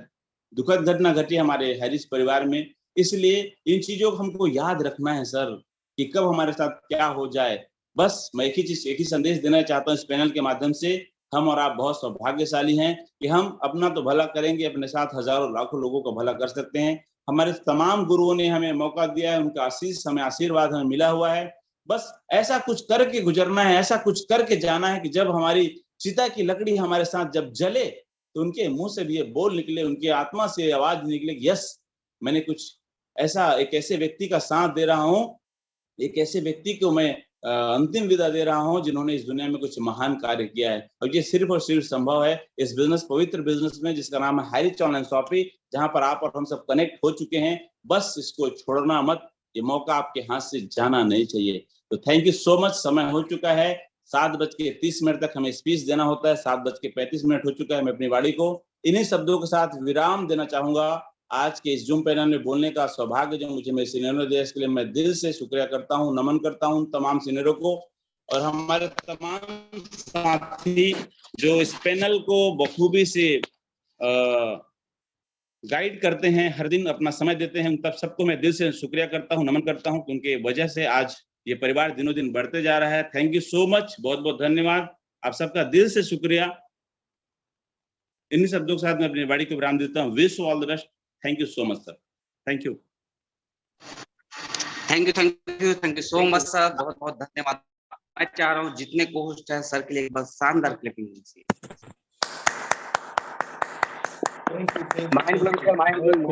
दुखद घटना घटी हमारे हैरिस परिवार में, इसलिए इन चीजों को हमको याद रखना है सर, कि कब हमारे साथ क्या हो जाए। बस मैं एक ही संदेश देना चाहता हूँ इस पैनल के माध्यम से, हम और आप बहुत सौभाग्यशाली हैं कि हम अपना तो भला करेंगे, अपने साथ हजारों लाखों लोगों का भला कर सकते हैं। हमारे तमाम गुरुओं ने हमें मौका दिया है, उनका आशीष हमें, आशीर्वाद हमें मिला हुआ है। बस ऐसा कुछ करके गुजरना है, ऐसा कुछ करके जाना है कि जब हमारी चिता की लकड़ी हमारे साथ जब जले तो उनके मुंह से भी ये बोल निकले, उनकी आत्मा से आवाज निकले, यस मैंने कुछ ऐसा, एक ऐसे व्यक्ति का साथ दे रहा हूँ, एक ऐसे व्यक्ति को मैं अंतिम विदा दे रहा हूं जिन्होंने इस दुनिया में कुछ महान कार्य किया है। और ये सिर्फ और सिर्फ संभव है इस बिजनेस, पवित्र बिजनेस में, जिसका नाम है हैरिस ऑनलाइन शॉपिंग, जहां पर आप और हम सब कनेक्ट हो चुके हैं। बस इसको छोड़ना मत, ये मौका आपके हाथ से जाना नहीं चाहिए। तो थैंक यू सो मच। समय हो चुका है, 7:30 तक हमें स्पीच देना होता है, 7:35 हो चुका है। मैं अपनी वाणी को इन्हीं शब्दों के साथ विराम देना चाहूंगा। आज के इस जूम पैनल में बोलने का सौभाग्य जो मुझे मेरे सीनियरों ने दिया, इसके लिए मैं दिल से शुक्रिया करता हूं, नमन करता हूं तमाम सीनियरों को, और हमारे तमाम साथी जो इस पैनल को बखूबी से गाइड करते हैं, हर दिन अपना समय देते हैं, उन तब सबको मैं दिल से शुक्रिया करता हूं, नमन करता हूं, क्योंकि वजह से आज ये परिवार दिनों दिन बढ़ते जा रहा है। थैंक यू सो मच, बहुत बहुत धन्यवाद, आप सबका दिल से शुक्रिया। इन्हीं शब्दों के साथ मैं अपनी वाणी को विराम देता हूँ। Wish all the best. Thank you so much sir. Thank you. Thank you so much sir, बहुत बहुत धन्यवाद। मैं चाह रहा हूँ जितने को होस्ट है सर के लिए बस शानदार क्लिपिंग लीजिए। Mind blowing sir, mind blowing,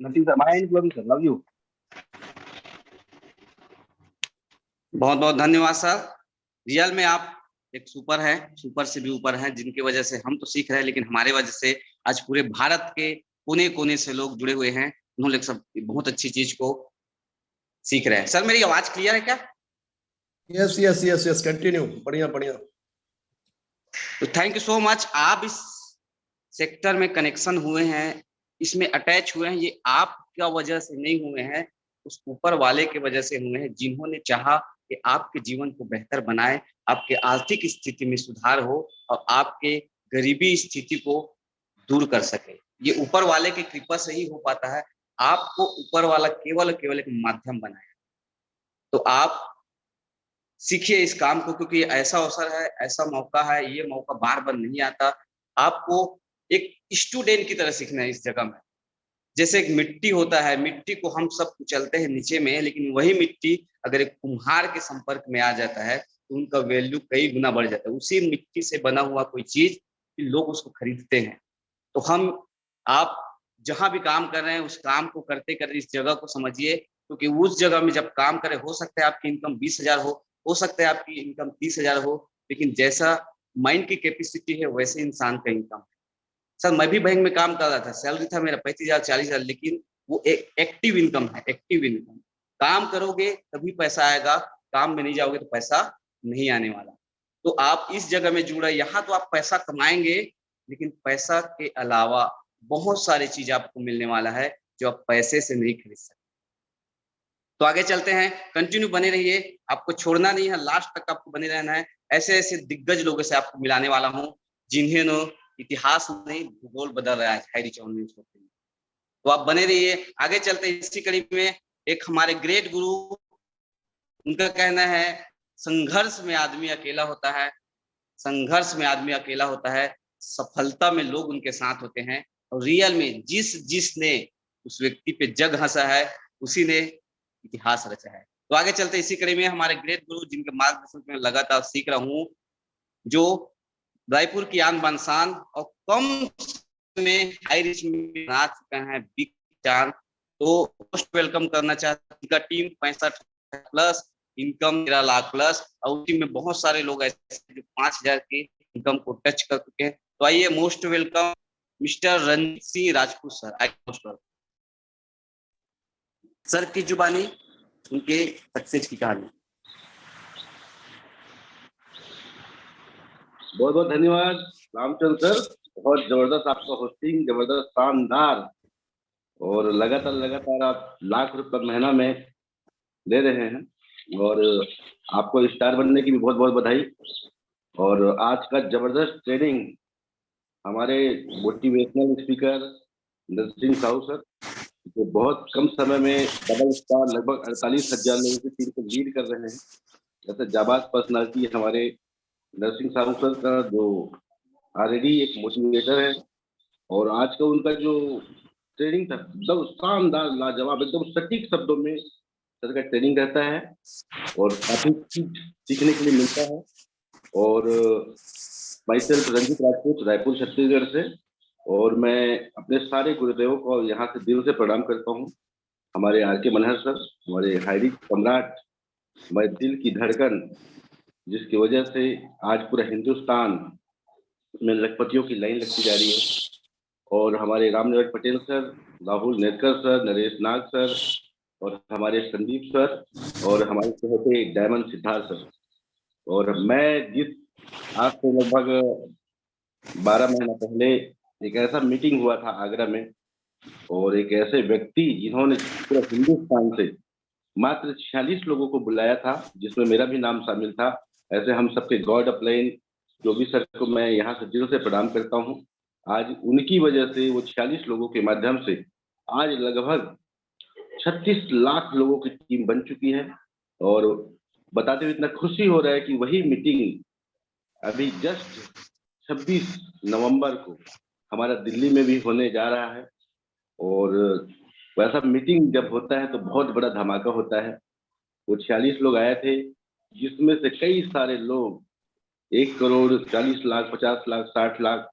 nothing sir, mind blowing sir, love you. बहुत बहुत धन्यवाद सर। रियल में आप एक सुपर है, सुपर से भी ऊपर है, जिनकी वजह से हम तो सीख रहे हैं, लेकिन हमारे वजह से आज पूरे भारत के कोने कोने से लोग जुड़े हुए हैं, उन्होंने सब बहुत अच्छी चीज को सीख रहे हैं। सर मेरी आवाज क्लियर है क्या? Yes yes yes yes, continue, बढ़िया बढ़िया। तो थैंक यू सो मच। आप इस सेक्टर में कनेक्शन हुए हैं, इसमें अटैच हुए हैं, ये आपका वजह से नहीं हुए हैं, उस ऊपर वाले के वजह से हुए हैं, जिन्होंने चाहा कि आपके जीवन को बेहतर बनाए, आपके आर्थिक स्थिति में सुधार हो और आपके गरीबी स्थिति को दूर कर सके। ये ऊपर वाले की कृपा से ही हो पाता है। आपको ऊपर वाला केवल केवल एक माध्यम बनाया। तो आप सीखिए इस काम को, क्योंकि ऐसा अवसर है, ऐसा मौका है, ये मौका बार बार नहीं आता। आपको एक स्टूडेंट की तरह सीखना है इस जगह में। जैसे एक मिट्टी होता है, मिट्टी को हम सब कुचलते हैं नीचे में, लेकिन वही मिट्टी अगर एक कुम्हार के संपर्क में आ जाता है तो उनका वैल्यू कई गुना बढ़ जाता है। उसी मिट्टी से बना हुआ कोई चीज लोग उसको खरीदते हैं। तो हम आप जहां भी काम कर रहे हैं, उस काम को करते करते इस जगह को समझिए, क्योंकि उस जगह में जब काम करें, हो सकता है आपकी इनकम 20,000 हो सकता है आपकी इनकम 30,000 हो, लेकिन जैसा माइंड की कैपेसिटी है वैसे इंसान का इनकम है। सर मैं भी बैंक में काम कर रहा था, सैलरी था मेरा 35,000 40,000, लेकिन वो एक एक्टिव इनकम है, एक्टिव इनकम। काम करोगे तभी पैसा आएगा, काम में नहीं जाओगे तो पैसा नहीं आने वाला। तो आप इस जगह में जुड़े, यहाँ तो आप पैसा कमाएंगे, लेकिन पैसा के अलावा बहुत सारी चीज आपको मिलने वाला है जो आप पैसे से नहीं खरीद सकते। तो आगे चलते हैं, कंटिन्यू बने रहिए, आपको छोड़ना नहीं है, लास्ट तक आपको बने रहना है। ऐसे ऐसे दिग्गज लोगों से आपको मिलाने वाला हूँ, जिन्हें इतिहास नहीं भूगोल बदल रहा है हैरिस ऑनलाइन शॉपिंग। तो आप बने रहिए। आगे चलते हैं इसी कड़ी में, एक हमारे ग्रेट गुरु, उनका कहना है संघर्ष में आदमी अकेला होता है, संघर्ष में आदमी अकेला होता है, सफलता में लोग उनके साथ होते हैं। और रियल में जिसने उस व्यक्ति पे जग हंसा है, उसी ने इतिहास रचा है। तो आगे चलते इसी कड़ी में हमारे ग्रेट गुरु, जिनके मार्गदर्शन में लगातार सीख रहा हूँ, जो रायपुर की आन बान शान और कम में हाई रिच में आ चुका है बिग चांद, तो मोस्ट वेलकम करना चाहता हूं। उनका team 65 plus, income 13 lakh plus, और टीम में बहुत सारे लोग ऐसे जो 5000 की इनकम को टच कर चुके हैं। तो आइए most welcome mister Ranjit Singh Rajput sir. I most welcome sir की जुबानी उनके सक्सेस की कहानी। बहुत बहुत धन्यवाद रामचंद्र सर, बहुत जबरदस्त आपका होस्टिंग, जबरदस्त, शानदार, और लगातार आप लाख रुपए महीना में दे रहे हैं, और आपको स्टार बनने की भी बहुत बहुत बधाई। और आज का जबरदस्त ट्रेनिंग हमारे motivational speaker Narsingh Sahu sir, जो बहुत कम समय में डबल स्टार लगभग 48,000 लोगों की टीम को लीड कर रहे हैं। जैसे जाबाज पर्सनालिटी हमारे नरसिंह साहू सर का, जो ऑलरेडी एक मोटिवेटर है, और आज का उनका जो ट्रेनिंग था एकदम शानदार, लाजवाब, एकदम सटीक शब्दों में सर का ट्रेनिंग रहता है, और काफी सीखने के लिए मिलता है। और माई सेल्फ रंजीत राजपूत, रायपुर छत्तीसगढ़ से, और मैं अपने सारे गुरुदेवों को यहाँ से दिल से प्रणाम करता हूँ। हमारे आर.के. मनहर सर, हमारे हाईरिच सम्राट, हमारे दिल की धड़कन, जिसकी वजह से आज पूरा हिंदुस्तान में लखपतियों की लाइन लगती जा रही है, और हमारे रामनिवास पटेल सर, राहुल नेरकर सर, नरेश नाग सर, और हमारे संदीप सर, और हमारे चहेते डायमंड सिद्धार्थ सर। और मैं जिस आज से लगभग 12 महीना पहले एक ऐसा मीटिंग हुआ था आगरा में, और एक ऐसे व्यक्ति जिन्होंने पूरा हिंदुस्तान से मात्र 46 लोगों को बुलाया था, जिसमें मेरा भी नाम शामिल था। ऐसे हम सबके गॉड अपलाइन जो भी सर को मैं यहाँ से दिल से प्रणाम करता हूँ। आज उनकी वजह से वो 46 लोगों के माध्यम से आज लगभग 36 लाख लोगों की टीम बन चुकी है। और बताते हुए इतना खुशी हो रहा है कि वही मीटिंग अभी जस्ट 26 नवंबर को हमारा दिल्ली में भी होने जा रहा है। और वैसा मीटिंग जब होता है तो बहुत बड़ा धमाका होता है। वो 46 लोग आए थे, जिसमें से कई सारे लोग 1 करोड़ 40 लाख, 50 लाख, 60 लाख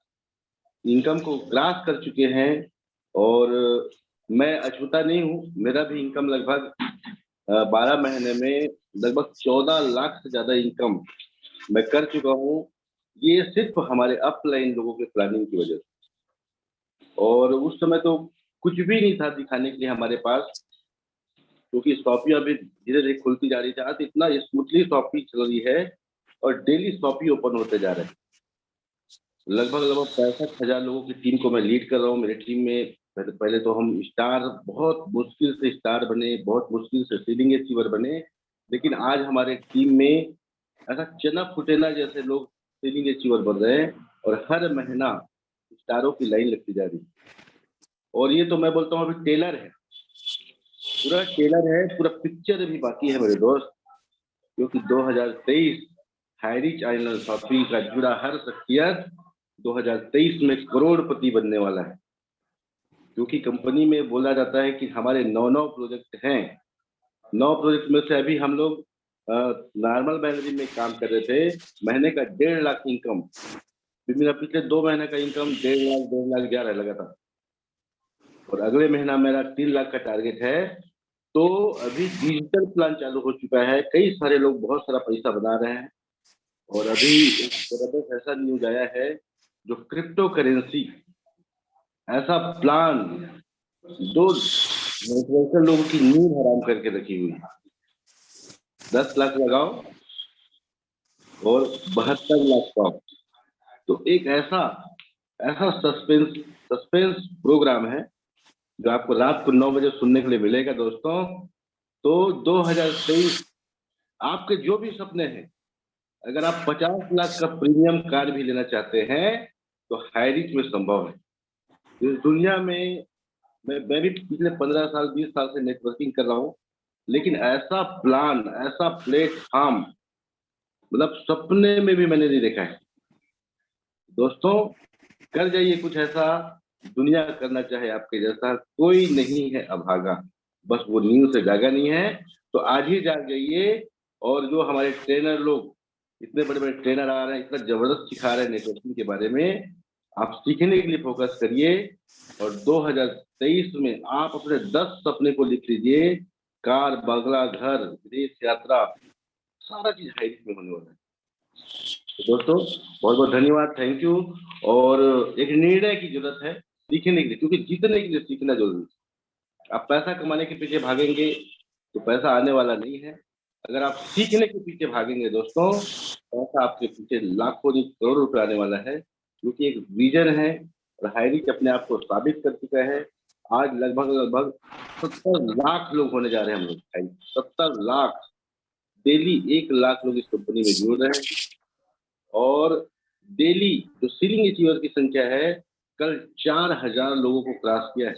इनकम को क्रॉस कर चुके हैं। और मैं अछूता नहीं हूँ, मेरा भी इनकम लगभग 12 महीने में लगभग 14 लाख से ज्यादा इनकम मैं कर चुका हूँ। ये सिर्फ हमारे अपलाइन लोगों के प्लानिंग की वजह से। और उस समय तो कुछ भी नहीं था दिखाने के लिए हमारे पास, क्योंकि शॉपी अभी धीरे धीरे खुलती जा रही थी। आज इतना स्मूथली शॉपी चल रही है और डेली शॉपी ओपन होते जा रहे हैं। लगभग 65,000 लोगों की टीम को मैं लीड कर रहा हूँ। मेरी टीम में पहले तो हम स्टार, बहुत मुश्किल से स्टार बने, बहुत मुश्किल से सीडिंग अचीवर बने, लेकिन आज हमारे टीम में ऐसा चना फुटेना जैसे लोग सीडिंग अचीवर बन रहे हैं, और हर महीना स्टारों की लाइन लगती जा रही है। और ये तो मैं बोलता हूँ अभी टेलर है, पूरा टेलर है, पूरा पिक्चर भी बाकी है मेरे दोस्त, क्योंकि 2023 हाईरिच आइलैंड शॉपी का जुड़ा हर शख्सियत 2023 में करोड़पति बनने वाला है। क्योंकि कंपनी में बोला जाता है कि हमारे 9 प्रोजेक्ट हैं। 9 प्रोजेक्ट में से अभी हम लोग नॉर्मल बैनरी में काम कर रहे थे, महीने का 1.5 लाख इनकम। मेरा पिछले 2 महीने का इनकम 1.5 लाख जा रहा है लगातार, और अगले महीना मेरा 3 लाख का टारगेट है। तो अभी डिजिटल प्लान चालू हो चुका है, कई सारे लोग बहुत सारा पैसा बना रहे हैं। और अभी एक जबरदस्त ऐसा न्यूज आया है, जो क्रिप्टो करेंसी ऐसा प्लान 2 लोगों की नींद हराम करके रखी हुई है। 10 लाख लगाओ और 72 लाख पाओ। तो एक ऐसा सस्पेंस प्रोग्राम है जो आपको रात को 9 बजे सुनने के लिए मिलेगा दोस्तों। तो 2023 आपके जो भी सपने हैं, अगर आप 50 लाख का प्रीमियम कार भी लेना चाहते हैं तो हाईरिच में संभव है। इस दुनिया में मैं भी पिछले 15 साल 20 साल से नेटवर्किंग कर रहा हूँ, लेकिन ऐसा प्लान, ऐसा प्लेटफॉर्म मतलब सपने में भी मैंने नहीं देखा है। दोस्तों कर जाइए कुछ ऐसा, दुनिया करना चाहे आपके जैसा, कोई नहीं है अभागा, बस वो नींद से जागा नहीं है। तो आज ही जाग जाइए। और जो हमारे ट्रेनर लोग, इतने बड़े बड़े ट्रेनर आ रहे हैं, इतना जबरदस्त सिखा रहे हैं नेटवर्किंग के बारे में, आप सीखने के लिए फोकस करिए और 2023 में आप अपने 10 सपने को लिख लीजिए। कार, बंगला, घर, विदेश यात्रा, सारा चीज हाइरिच में होने वाला है। तो दोस्तों बहुत बहुत धन्यवाद, थैंक यू। और एक निर्णय की जरूरत है सीखने के लिए, क्योंकि जीतने के लिए सीखना जरूरी है। आप पैसा कमाने के पीछे भागेंगे तो पैसा आने वाला नहीं है। अगर आप सीखने के पीछे भागेंगे दोस्तों, पैसा आपके पीछे लाखों नहीं करोड़ों रुपए आने वाला है, क्योंकि एक विजन है और हाइरिच अपने आप को साबित कर चुका है। आज लगभग 70 लाख लोग होने जा रहे हैं हम लोग, 70 लाख। डेली 1 लाख लोग इस कंपनी में जुड़ रहे हैं और डेली जो सीलिंग अचीवर की संख्या है, कल 4000 लोगों को क्रॉस किया है।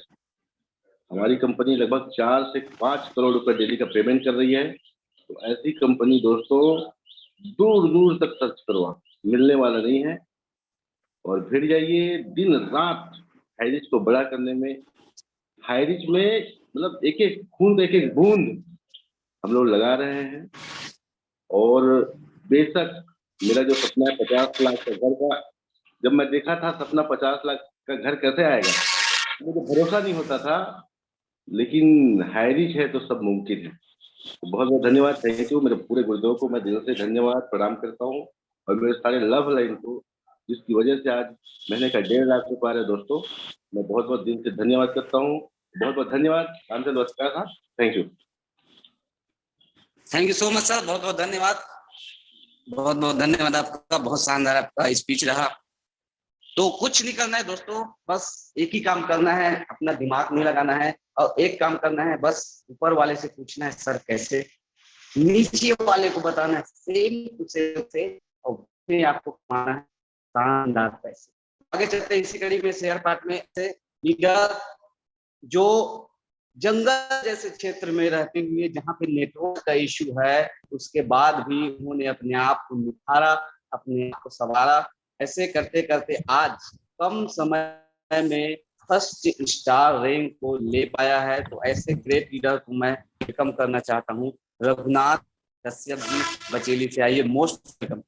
हमारी कंपनी लगभग 4 से 5 करोड़ रुपए डेली का पेमेंट कर रही है। तो ऐसी कंपनी दोस्तों दूर दूर तक सर्च करो, आप मिलने वाला नहीं है। और भिड़ जाइए दिन रात हाइरिच को बड़ा करने में। हाइरिच में मतलब एक एक खून, एक एक बूंद हम लोग लगा रहे हैं। और बेशक मेरा जो सपना है 50 लाख का घर का, जब मैं देखा था सपना 50 लाख का घर कैसे आएगा, मुझे भरोसा नहीं होता था, लेकिन हाइरिच है तो सब मुमकिन है। तो बहुत बहुत धन्यवाद, थैंक यू। मेरे पूरे गुरुदेव को मैं दिल से धन्यवाद प्रणाम करता हूँ, और मेरे सारे लव लाइन को, जिसकी वजह से आज महीने का 1.5 लाख रुपया है दोस्तों, मैं बहुत बहुत दिल से धन्यवाद करता हूँ। बहुत बहुत धन्यवाद। रामचंद्र वस्त्रा था, thank you. Thank you so much sir, बहुत बहुत धन्यवाद। बहुत बहुत धन्यवाद आपका, बहुत शानदार आपका स्पीच रहा। तो कुछ नहीं करना है दोस्तों, बस एक ही काम करना है, अपना दिमाग नहीं लगाना है, और एक काम करना है, बस ऊपर वाले से पूछना है सर कैसे, नीचे वाले को बताना है सेम से, और फिर आपको कमाना है शानदार पैसे। आगे चलते हैं इसी कड़ी में शेयर पार्ट में से लीडर जो जंगल जैसे क्षेत्र में रहते हुए, जहाँ पे नेटवर्क का इश्यू है, उसके बाद भी उन्होंने अपने आप को निखारा, अपने आप को संवारा। ऐसे करते करते आज कम समय में फर्स्ट स्टार रैंक को ले पाया है। तो ऐसे ग्रेट लीडर को मैं वेलकम करना चाहता हूँ। रघुनाथ कश्यप जी बचेली से, आइए, most welcome.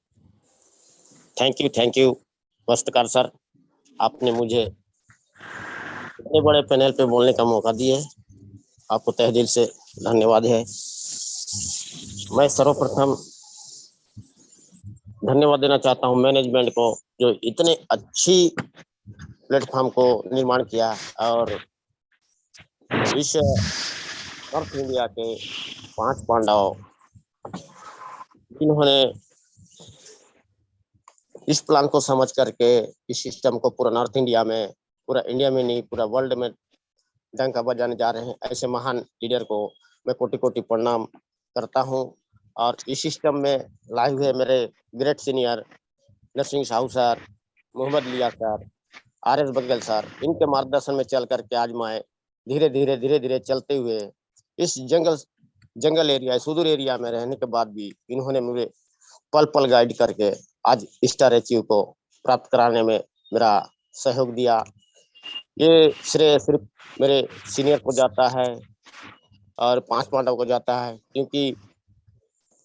Thank you Vastrakar sir, आपने मुझे इतने बड़े पैनल पे बोलने का मौका दिए, आपको तहे दिल से धन्यवाद है। मैं सर्वप्रथम धन्यवाद देना चाहता हूं मैनेजमेंट को, जो इतने अच्छी प्लेटफॉर्म को निर्माण किया, और इस नॉर्थ इंडिया के 5 पांडव इन्होंने इस प्लान को समझ करके इस सिस्टम को पूरा नॉर्थ इंडिया में, पूरा इंडिया में नहीं पूरा वर्ल्ड में डंका बजाने जा रहे हैं। ऐसे महान लीडर को मैं कोटि कोटि प्रणाम करता हूं। और इस सिस्टम में लाइव है मेरे great senior Narsingh Sahu sir, Mohammad Liya sir, RS Baghel sir. इनके मार्गदर्शन में चल करके आज मैं धीरे धीरे चलते हुए इस जंगल एरिया, सुदूर एरिया में रहने के बाद भी इन्होंने मुझे पल पल गाइड करके आज स्टार अचीव को प्राप्त कराने में मेरा सहयोग दिया। ये श्रेय सिर्फ मेरे सीनियर को जाता है और 5 पांडव को जाता है, क्योंकि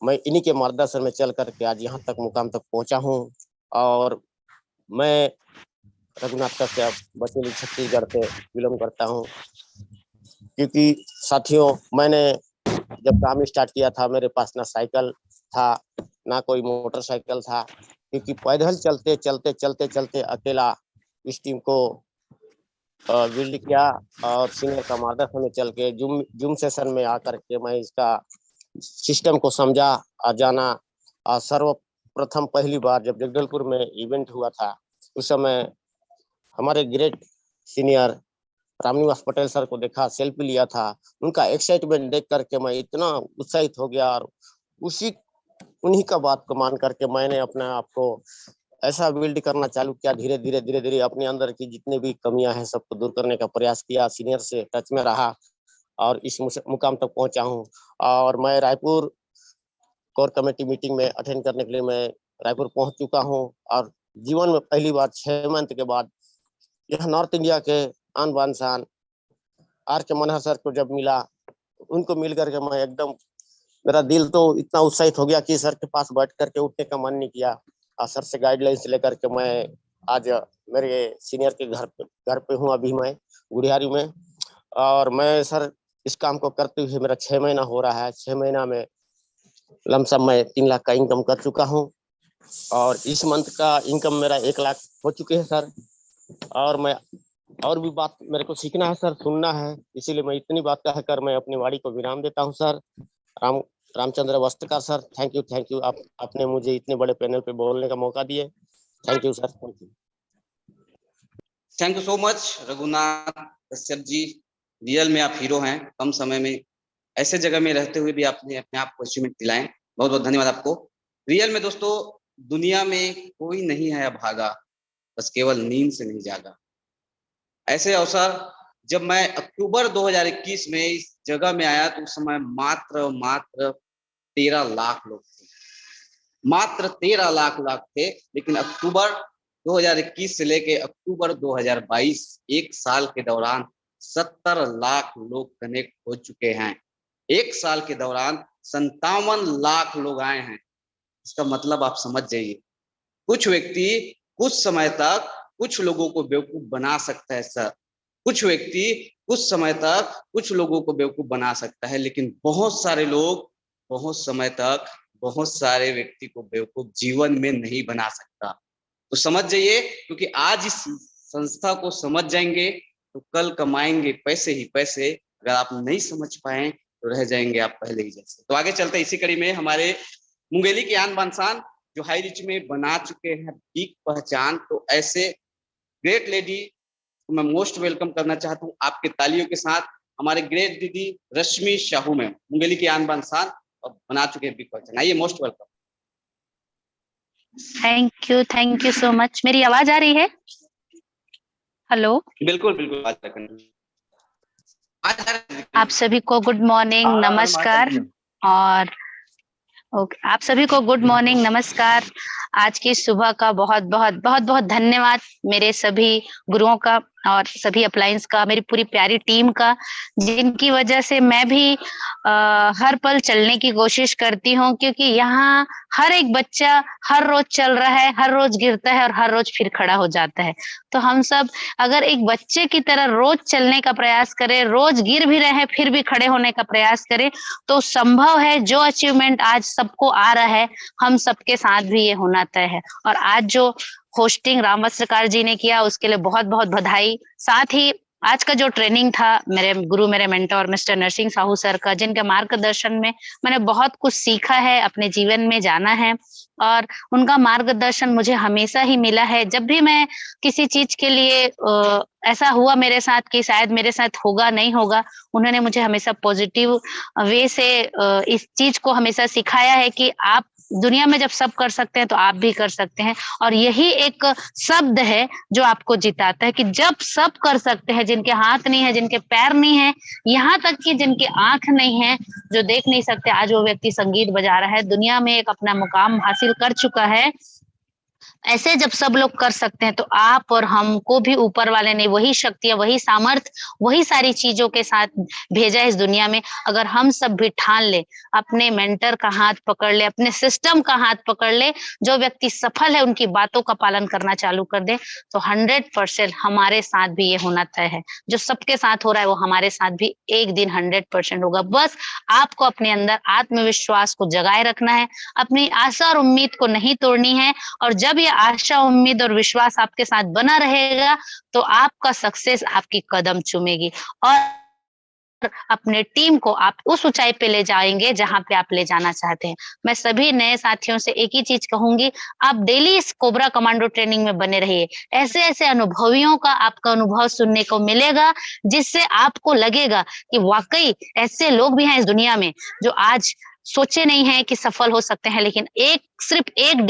मैं इन्हीं के मार्गदर्शन में चल करके आज यहाँ तक मुकाम तक पहुँचा हूँ। और मैं रघुनाथ कश्यप बचेली छत्तीसगढ़ से बिलोंग करता हूँ। क्योंकि साथियों, मैंने जब काम स्टार्ट किया था, मेरे पास ना साइकिल था ना कोई मोटरसाइकिल था, क्योंकि पैदल चलते अकेला इस टीम को बिल्ड किया। और सीनियर का मार्गदर्शन में चल के जूम सेशन में आकर के मैं इसका सिस्टम को समझा और जाना। और सर्वप्रथम पहली बार जब जगदलपुर में इवेंट हुआ था, उस समय हमारे great senior Ramniwas Patel sir को देखा, सेल्फी लिया था। उनका एक्साइटमेंट देख करके मैं इतना उत्साहित हो गया, और उन्हीं का बात को मान करके मैंने अपने आप को ऐसा बिल्ड करना चालू किया। धीरे धीरे अपने अंदर की जितनी भी कमियां हैं सबको दूर करने का प्रयास किया, सीनियर से टच में रहा और इस मुकाम तक पहुंचा हूं। और मैं रायपुर कोर कमेटी मीटिंग में अटेंड करने के लिए मैं रायपुर पहुंच चुका हूं। और जीवन में पहली बार 6 मंथ के बाद यह नॉर्थ इंडिया के आन बान शान RK मनहर सर को जब मिला, उनको मिल करके मैं एकदम, मेरा दिल तो इतना उत्साहित हो गया कि सर के पास बैठ करके उठने का मन नहीं किया। और सर से गाइडलाइंस लेकर के मैं आज मेरे सीनियर के घर पे हूँ अभी मैं गुड़ियारी में। और मैं सर इस काम को करते हुए मेरा 6 महीना हो रहा है। 6 महीना में लमसम मैं 3 लाख का इनकम कर चुका हूँ और इस मंथ का इनकम मेरा 1 लाख हो चुके हैं सर। और मैं और भी बात मेरे को सीखना है सर, सुनना है, इसीलिए मैं इतनी बात कहकर मैं अपनी वाणी को विराम देता हूँ sir. Ramchandra Vastrakar sir, thank you. आपने मुझे इतने बड़े पैनल पे बोलने का मौका दिए। Thank you sir, thank you. Thank you so much Raghunath Kashyap ji. Real में आप हीरो हैं। कम समय में ऐसे जगह में रहते हुए भी आपने अपने आप को अचीवमेंट दिलाएं। बहुत बहुत धन्यवाद आपको। रियल में दोस्तों, दुनिया में कोई नहीं है अभागा, बस केवल नींद से नहीं जागा। ऐसे अवसर जब मैं अक्टूबर 2021 में इस जगह में आया तो उस समय मात्र 13 लाख लोग थे। मात्र 13 लाख थे। लेकिन अक्टूबर 2021 से लेके अक्टूबर 2022 एक साल के दौरान 70 लाख लोग कनेक्ट हो चुके हैं। एक साल के दौरान 57 लाख लोग आए हैं। इसका मतलब आप समझ जाइए, कुछ व्यक्ति कुछ समय तक कुछ लोगों को बेवकूफ बना सकता है सर। कुछ व्यक्ति कुछ समय तक कुछ लोगों को बेवकूफ बना सकता है, लेकिन बहुत सारे लोग बहुत समय तक बहुत सारे व्यक्ति को बेवकूफ जीवन में नहीं बना सकता। तो समझ जाइए, क्योंकि आज इस संस्था को समझ जाएंगे तो कल कमाएंगे पैसे ही पैसे। अगर आप नहीं समझ पाए तो रह जाएंगे आप पहले ही जैसे। तो आगे चलते इसी कड़ी में हमारे मुंगेली की आन बानसान जो हाई रिच में बना चुके हैं बिग पहचान, तो ऐसे ग्रेट लेडी को मैं मोस्ट वेलकम करना चाहता हूँ आपके तालियों के साथ। हमारे ग्रेट दीदी रश्मि शाहू में मुंगेली की आन बानसान और बना चुके हैं बिग पहचान। आइए, most welcome. Thank you so much. मेरी आवाज आ रही है? हेलो, बिल्कुल आप सभी को गुड मॉर्निंग, नमस्कार। और आप सभी को गुड मॉर्निंग, नमस्कार। आज की सुबह का बहुत बहुत धन्यवाद मेरे सभी गुरुओं का और सभी अप्लायंस का, मेरी पूरी प्यारी टीम का, जिनकी वजह से मैं भी हर पल चलने की कोशिश करती हूँ। क्योंकि यहाँ हर एक बच्चा हर रोज चल रहा है, हर रोज गिरता है और हर रोज फिर खड़ा हो जाता है। तो हम सब अगर एक बच्चे की तरह रोज चलने का प्रयास करें, रोज गिर भी रहे हैं फिर भी खड़े होने का प्रयास करें, तो संभव है जो अचीवमेंट आज सबको आ रहा है, हम सबके साथ भी ये होना तय है। और आज जो होस्टिंग राम वस्त्रकार जी ने किया उसके लिए बहुत बहुत बधाई। साथ ही आज का जो ट्रेनिंग था मेरे गुरु, मेरे mentor mister Narsingh Sahu sir का, जिनके मार्गदर्शन में मैंने बहुत कुछ सीखा है, अपने जीवन में जाना है और उनका मार्गदर्शन मुझे हमेशा ही मिला है। जब भी मैं किसी चीज के लिए ऐसा हुआ मेरे साथ कि शायद मेरे साथ होगा नहीं होगा, उन्होंने मुझे हमेशा पॉजिटिव वे से इस चीज को हमेशा सिखाया है कि आप दुनिया में जब सब कर सकते हैं तो आप भी कर सकते हैं। और यही एक शब्द है जो आपको जिताता है कि जब सब कर सकते हैं, जिनके हाथ नहीं है, जिनके पैर नहीं है, यहाँ तक कि जिनके आंख नहीं है, जो देख नहीं सकते, आज वो व्यक्ति संगीत बजा रहा है, दुनिया में एक अपना मुकाम हासिल कर चुका है। ऐसे जब सब लोग कर सकते हैं तो आप और हमको भी ऊपर वाले ने वही शक्तियां, वही सामर्थ्य, वही सारी चीजों के साथ भेजा है इस दुनिया में। अगर हम सब भी ठान ले, अपने मेंटर का हाथ पकड़ ले, अपने सिस्टम का हाथ पकड़ ले, जो व्यक्ति सफल है उनकी बातों का पालन करना चालू कर दे, तो 100% हमारे साथ भी ये होना तय है। जो सबके साथ हो रहा है वो हमारे साथ भी एक दिन 100% होगा। बस आपको अपने अंदर आत्मविश्वास को जगाए रखना है, अपनी आशा और उम्मीद को नहीं तोड़नी है। और जब ये आशा, उम्मीद और विश्वास आपके साथ बना रहेगा तो आपका सक्सेस आपकी कदम चूमेगी और अपने टीम को आप उस ऊंचाई पे ले जाएंगे जहां पे आप ले जाना चाहते हैं। मैं सभी नए साथियों से एक ही चीज कहूंगी, आप डेली इस कोबरा कमांडो ट्रेनिंग में बने रहिए। ऐसे ऐसे अनुभवियों का आपका अनुभव सुनने को मिलेगा जिससे आपको लगेगा कि वाकई ऐसे लोग भी हैं इस दुनिया में जो आज सोचे नहीं है कि सफल हो सकते हैं, लेकिन सिर्फ एक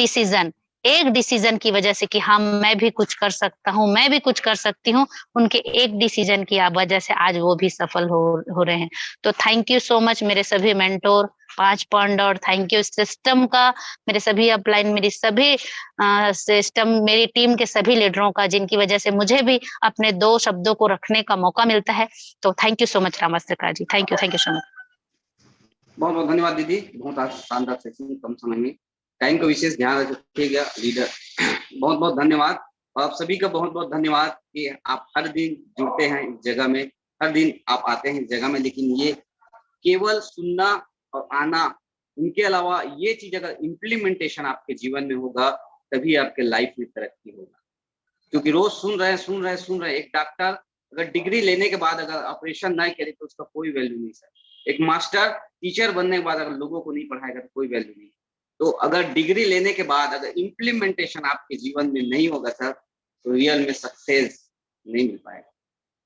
डिसीजन की वजह से कि हाँ मैं भी कुछ कर सकता हूँ, मैं भी कुछ कर सकती हूँ, उनके एक डिसीजन की वजह से आज वो भी सफल हो रहे हैं। तो थैंक यू सो मच मेरे सभी मेंटोर 5 पॉइंट, और थैंक यू सिस्टम का, मेरे सभी अपलाइन, मेरी सभी सिस्टम, मेरी टीम के सभी लीडरों का, जिनकी वजह से मुझे भी अपने 2 शब्दों को रखने का मौका मिलता है। तो thank you so much Ram Vastrakar ji, thank you so much. बहुत बहुत धन्यवाद दीदी, बहुत शानदार सेशन, कम समय में टाइम का विशेष ध्यान रखिएगा लीडर। बहुत बहुत धन्यवाद। और आप सभी का बहुत बहुत धन्यवाद कि आप हर दिन जुड़ते हैं इस जगह में, हर दिन आप आते हैं इस जगह में। लेकिन ये केवल सुनना और आना, इनके अलावा ये चीज अगर इम्प्लीमेंटेशन आपके जीवन में होगा तभी आपके लाइफ में तरक्की होगा। क्योंकि रोज सुन रहे हैं। एक डॉक्टर अगर डिग्री लेने के बाद अगर ऑपरेशन ना करे तो उसका कोई वैल्यू नहीं सर। एक मास्टर टीचर बनने के बाद अगर लोगों को नहीं पढ़ाएगा तो कोई वैल्यू नहीं। तो अगर डिग्री लेने के बाद अगर इम्प्लीमेंटेशन आपके जीवन में नहीं होगा सर तो रियल में सक्सेस नहीं मिल पाएगा।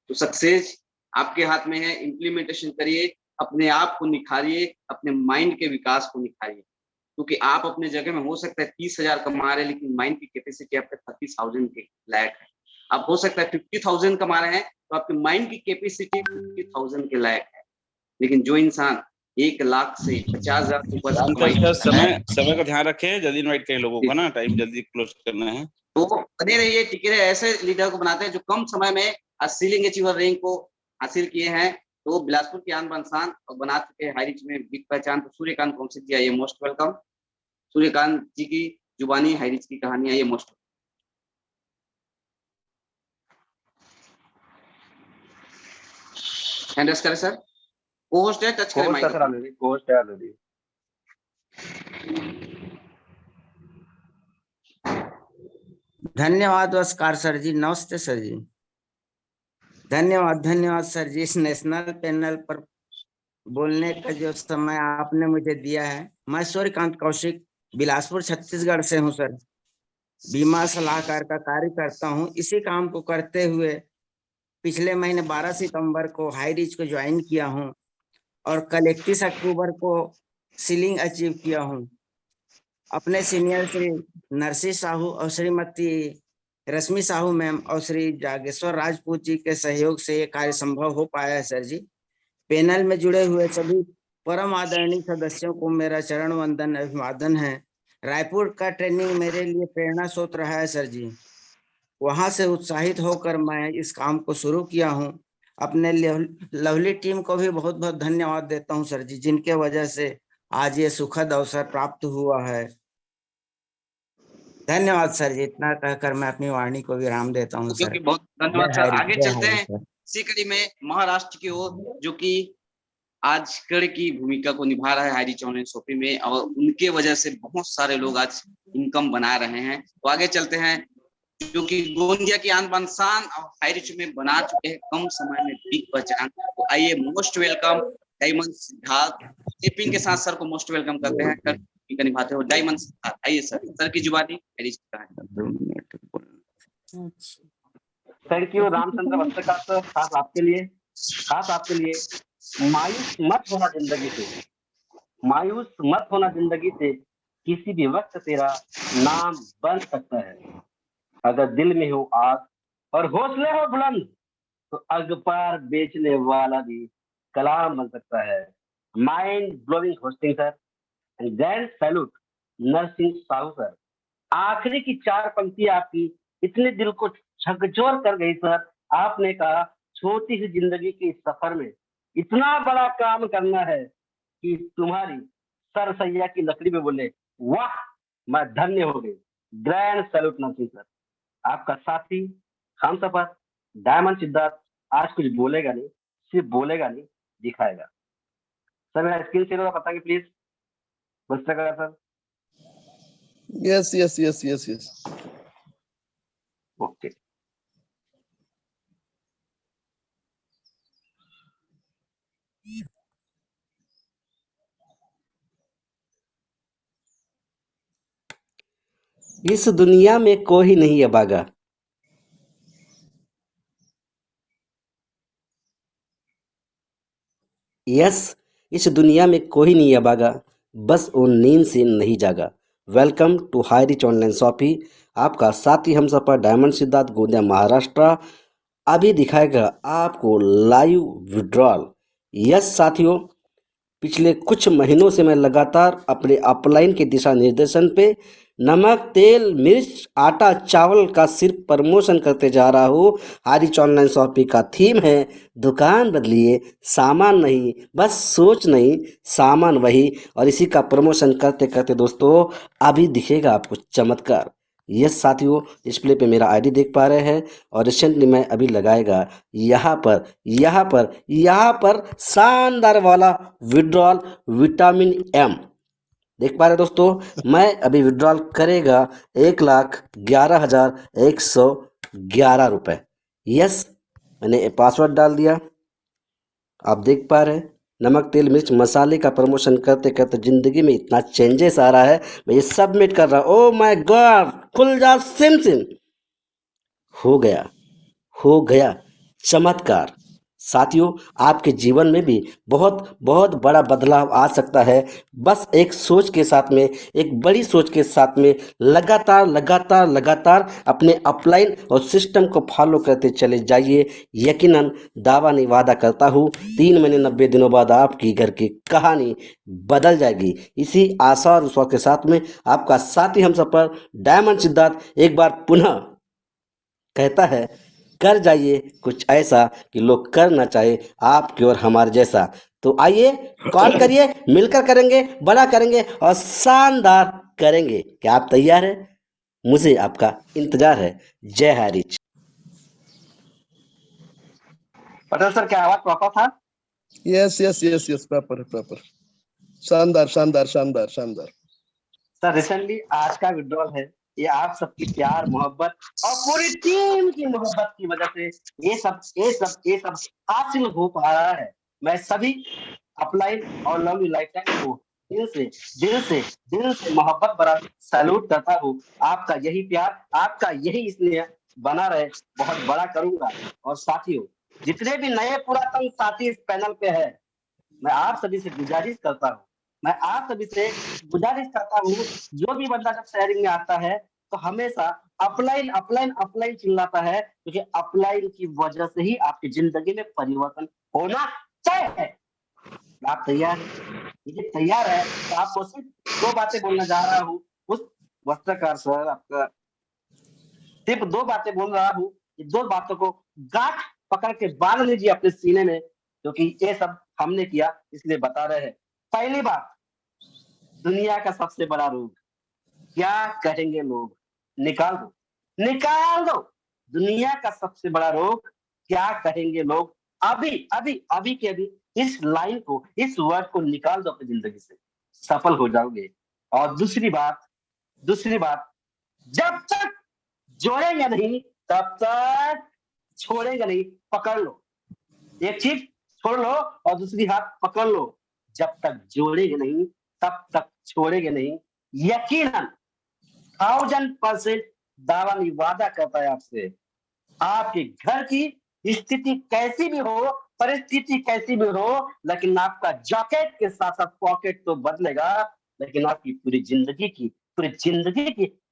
तो सक्सेस आपके हाथ में है। इम्प्लीमेंटेशन करिए, अपने आप को निखारिए, अपने माइंड के विकास को निखारिए। क्योंकि आप अपने जगह में हो सकता है 30,000 कमा रहे हैं लेकिन माइंड की कैपेसिटी आपके 30,000 के लायक है। आप हो सकता है 50,000 कमा रहे हैं तो आपके माइंड की कैपेसिटी 50,000 के लायक है। लेकिन जो इंसान 1 लाख से 50,000 से ऊपर समय का ध्यान रखें, जल्दी इनवाइट करें लोगों को ना, टाइम जल्दी क्लोज करना है। तो बने रहिए, टिके रहिए। ऐसे लीडर को बनाते हैं जो कम समय में सीलिंग अचीवर रैंक को हासिल किए हैं। तो बिलासपुर की आन बान शान और बना चुके हैं हाई रिच में बिग पहचान। तो सूर्यकांत कौशिक जी आइए, मोस्ट वेलकम। सूर्यकांत जी की जुबानी हाई रिच की कहानी आइए, मोस्ट हैंड रेस करें सर। कोहोस्ट है, टच करें माइक। कोहोस्ट है ऑलरेडी। धन्यवाद नमस्कार सर जी, नमस्ते सर जी। धन्यवाद सर जी, इस नेशनल पैनल पर बोलने का जो समय आपने मुझे दिया है। मैं सूर्यकांत कौशिक बिलासपुर छत्तीसगढ़ से हूं सर। बीमा सलाहकार का कार्य करता हूं। इसी काम को करते हुए पिछले महीने 12 सितंबर को हाई रिच को ज्वाइन किया हूं और कल 31 अक्टूबर को सीलिंग अचीव किया हूं। अपने सीनियर श्री नरसी साहू और श्रीमती रश्मि साहू मैम और श्री जागेश्वर राजपूत जी के सहयोग से ये कार्य संभव हो पाया है सर जी। पैनल में जुड़े हुए सभी परम आदरणीय सदस्यों को मेरा चरण वंदन अभिवादन है। रायपुर का ट्रेनिंग मेरे लिए प्रेरणा स्रोत रहा है सर जी। वहां से उत्साहित होकर मैं इस काम को शुरू किया हूं। अपने लवली टीम को भी बहुत बहुत धन्यवाद देता हूं सर जी, जिनके वजह से आज ये सुखद अवसर प्राप्त हुआ है। धन्यवाद सर जी। इतना कहकर मैं अपनी वाणी को विराम देता हूं सर। बहुत धन्यवाद सर। आगे चलते हैं इसी कड़ी में महाराष्ट्र की ओर, जो कि आज कड़ की भूमिका को निभा रहा है हाई रिच ऑनलाइन शॉपिंग में, और उनके वजह से बहुत सारे लोग आज इनकम बना रहे हैं। तो आगे चलते हैं, जो कि गोंदिया की आन बान शान और हाई रिच में बना चुके हैं कम समय में बिग पहचान। तो आइए, most welcome diamond Siddharth. Tipping के साथ सर को मोस्ट वेलकम करते हैं। भूमिका निभाते हो डायमंड सिद्धार्थ। आइए सर की जुबानी हाई रिच का है। Thank you Ramchandra Vastrakar sir. खास आपके लिए मायूस मत होना जिंदगी से, मायूस मत होना जिंदगी से। किसी भी वक्त तेरा नाम बन सकता है। अगर दिल में हो आग और हौसले हो बुलंद तो अग पार बेचने वाला भी कलाम बन सकता है। Mind blowing hosting sir and grand salute Narsingh Sahu sir. आखिरी की 4 पंक्ति आपकी इतने दिल को झकझोर कर गई सर। आपने कहा छोटी सी जिंदगी के इस सफर में इतना बड़ा काम करना है कि तुम्हारी सर सैया की लकड़ी में बोले वाह, मैं धन्य हो गई। Grand salute Narsingh sir. आपका साथी हमसफर डायमंड सिद्धार्थ आज कुछ बोलेगा नहीं, सिर्फ बोलेगा नहीं, दिखाएगा। सर मेरा स्क्रीन शेयर बताएंगे please Vastrakar sir. yes. Okay. इस दुनिया में कोई नहीं है बागा, यस इस दुनिया में कोई नहीं है बागा, बस वो नींद से नहीं जागा। Welcome to high rich online shopping. आपका साथी हम सफर डायमंड सिद्धार्थ गोंदिया महाराष्ट्र अभी दिखाएगा आपको लाइव विड्रॉल। यस साथियों, पिछले कुछ महीनों से मैं लगातार अपने अपलाइन के दिशा निर्देशन पे नमक, तेल, मिर्च, आटा, चावल का सिर्फ प्रमोशन करते जा रहा हूँ। हाई रिच ऑनलाइन शॉपिंग का थीम है दुकान बदलिए सामान नहीं, बस सोच नहीं सामान वही। और इसी का प्रमोशन करते करते दोस्तों अभी दिखेगा आपको चमत्कार। यस साथियों, डिस्प्ले पे मेरा आईडी देख पा रहे हैं और रिसेंटली मैं अभी लगाएगा यहाँ पर शानदार वाला विड्रॉल विटामिन एम देख पा रहे हैं दोस्तों। मैं अभी विड्रॉल करेगा 1,11,111 रुपए। यस, मैंने पासवर्ड डाल दिया। आप देख पा रहे हैं नमक तेल मिर्च मसाले का प्रमोशन करते करते जिंदगी में इतना चेंजेस आ रहा है। मैं ये सबमिट कर रहा हूँ। ओ माय गॉड, खुल जा सिम सिम। हो गया चमत्कार। साथियों, आपके जीवन में भी बहुत बहुत बड़ा बदलाव आ सकता है। बस एक सोच के साथ में, एक बड़ी सोच के साथ में लगातार अपने अपलाइन और सिस्टम को फॉलो करते चले जाइए। यकीनन दावा नहीं वादा करता हूँ, 3 महीने 90 दिनों बाद आपकी घर की कहानी बदल जाएगी। इसी आशा और विश्वास के साथ में आपका साथी हम सफर डायमंड सिद्धार्थ एक बार पुनः कहता है, कर जाइए कुछ ऐसा कि लोग कर ना चाहे आपकी और हमारे जैसा। तो आइए कॉल करिए, मिलकर करेंगे, बड़ा करेंगे और शानदार करेंगे। क्या आप तैयार हैं? मुझे आपका इंतजार है। जय हरिच। पटेल सर, क्या आवाज प्रॉपर था? यस प्रॉपर शानदार शानदार शानदार शानदार। सर, रिसेंटली आज का विड्रॉल है, ये आप सबकी प्यार मोहब्बत और पूरी टीम की मोहब्बत की वजह से ये सब हासिल हो पा रहा है। मैं सभी अपलाइन और लव यू लाइफ टाइम को दिल से मोहब्बत भरा सैल्यूट करता हूँ। आपका यही प्यार, आपका यही स्नेह बना रहे, बहुत बड़ा करूंगा। और साथियों, जितने भी नए पुरातन साथी इस पैनल पे है, मैं आप सभी से गुजारिश करता हूँ, जो भी बंदा जब शेयरिंग में आता है तो हमेशा अपलाइन चिल्लाता है, क्योंकि अपलाइन की वजह से ही आपकी जिंदगी में परिवर्तन होना चाहिए। आप तैयार हैं? ये तैयार है तो आपको सिर्फ 2 बातें बोलना जा रहा हूँ। उस वस्त्रकार सर, आपका सिर्फ 2 बातें बोल रहा हूँ। ये 2 बातों को गांठ पकड़ के बांध लीजिए अपने सीने में, क्योंकि ये सब हमने किया इसलिए बता रहे हैं। पहली बात, दुनिया का सबसे बड़ा रोग, क्या कहेंगे लोग? निकाल दो। दुनिया का सबसे बड़ा रोग, क्या कहेंगे लोग? अभी के अभी इस लाइन को, इस वर्ड को निकाल दो अपनी जिंदगी से, सफल हो जाओगे। और दूसरी बात, जब तक जोड़ेंगे नहीं तब तक छोड़ेंगे नहीं। पकड़ लो, एक चीज छोड़ लो और दूसरी हाथ पकड़ लो। जब तक जोड़ेंगे नहीं तब तक छोड़ेंगे नहीं। यकीनन 1000% दावा नहीं वादा करता है आपसे। आपके घर की स्थिति कैसी भी हो, परिस्थिति कैसी भी हो, लेकिन आपका जैकेट के साथ साथ पॉकेट तो बदलेगा, लेकिन आपकी पूरी जिंदगी की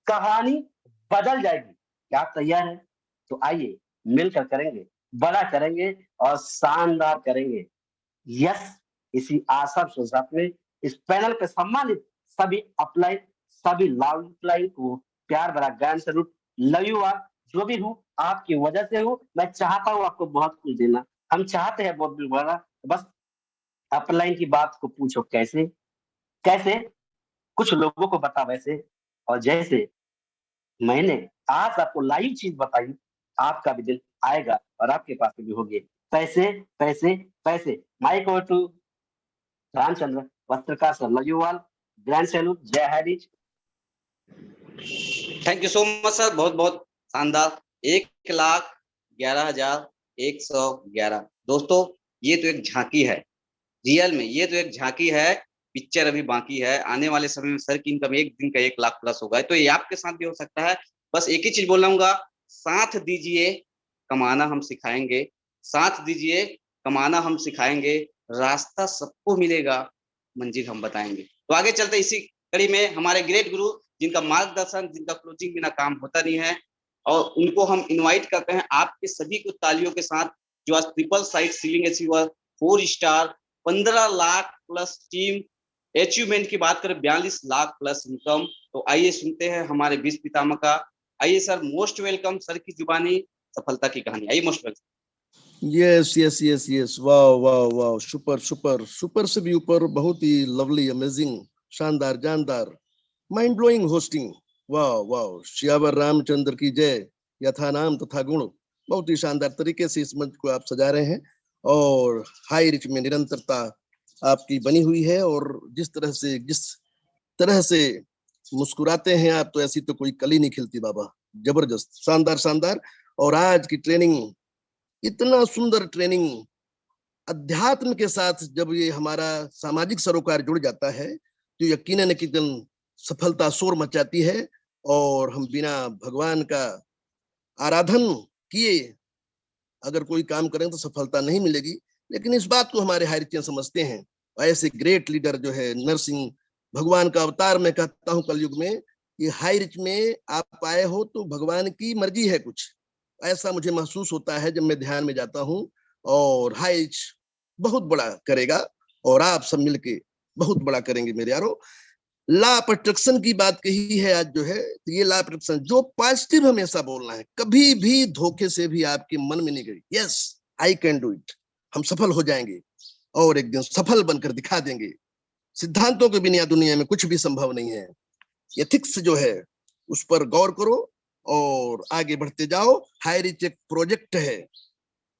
कहानी बदल जाएगी। क्या आप तैयार हैं? तो आइए मिलकर करेंगे, बड़ा करेंगे और शानदार करेंगे। यस, इसी आशा के साथ में इस पैनल पे सम्मानित सभी अपलाइन, सभी लाभ अपलाइन को प्यार भरा ज्ञान सैल्यूट, लव यू ऑल। जो भी हूँ आपकी वजह से हूँ। मैं चाहता हूँ आपको बहुत कुछ देना, हम चाहते हैं बहुत कुछ बड़ा। बस अपलाइन की बात को पूछो कैसे कुछ लोगों को बता वैसे, और जैसे मैंने आज आपको लाइव चीज बताई, आपका भी दिन आएगा और आपके पास भी होंगे पैसे। Mike over to Ramchandra Vastrakar sir, love you all, grand salute, जय हरिच। Thank you so much sir, बहुत बहुत शानदार। 1,11,111। दोस्तों, ये तो एक झांकी है, रियल में ये तो एक झांकी है। पिक्चर अभी बाकी है। आने वाले समय में सर की इनकम एक दिन का 1 लाख प्लस होगा, तो ये आपके साथ भी हो सकता है। बस एक ही चीज बोलूंगा, साथ दीजिए, कमाना हम सिखाएंगे। साथ दीजिए, कमाना हम सिखाएंगे। रास्ता सबको मिलेगा, मंजिल हम बताएंगे। तो आगे चलते इसी कड़ी में हमारे ग्रेट गुरु, जिनका मार्गदर्शन, जिनका क्लोजिंग बिना काम होता नहीं है, और उनको हम इनवाइट करते हैं आपके सभी को तालियों के साथ, जो आज triple side ceiling achiever 4 star 15 lakh plus team achievement की बात करें 42 लाख प्लस इनकम। तो आइए सुनते हैं हमारे विश्व पितामह का। आइए सर, मोस्ट वेलकम सर की जुबानी सफलता की कहानी। आइए, मोस्ट वेलकम। यस वाह सुपर से भी ऊपर, बहुत ही लवली, अमेजिंग, शानदार, जानदार, माइंड ब्लोइंग होस्टिंग। वाह वाह, श्यावर रामचंद्र की जय, यथा नाम तथा गुण। बहुत ही शानदार तरीके से इस मंच को आप सजा रहे हैं और हाई रिच में निरंतरता आपकी बनी हुई है। और जिस तरह से मुस्कुराते हैं आप, तो ऐसी तो कोई कली नहीं खिलती बाबा। जबरदस्त, शानदार शानदार। और आज की ट्रेनिंग, इतना सुंदर ट्रेनिंग, अध्यात्म के साथ जब ये हमारा सामाजिक सरोकार जुड़ जाता है तो यकीनन यकीनन सफलता शोर मचाती है। और हम बिना भगवान का आराधन किए अगर कोई काम करें तो सफलता नहीं मिलेगी। लेकिन इस बात को हमारे हायरिचियन समझते हैं। ऐसे ग्रेट लीडर जो है नरसिंह, भगवान का अवतार मैं कहता हूँ कलयुग में। ये हायरिच में आप आए हो तो भगवान की मर्जी है कुछ, ऐसा मुझे महसूस होता है जब मैं ध्यान में जाता हूँ। और हायरिच बहुत बड़ा करेगा और आप सब मिलके बहुत बड़ा करेंगे मेरे यारो। लॉ ऑफ अट्रैक्शन की बात कही है आज जो है, तो ये लॉ ऑफ अट्रैक्शन जो पॉजिटिव हमेशा बोलना है, कभी भी धोखे से भी आपके मन में नहीं गई। Yes, I can do it, हम सफल हो जाएंगे और एक दिन सफल बनकर दिखा देंगे। सिद्धांतों के बिना दुनिया में कुछ भी संभव नहीं है। एथिक्स जो है उस पर गौर करो और आगे बढ़ते जाओ। हाई रिच एक प्रोजेक्ट है,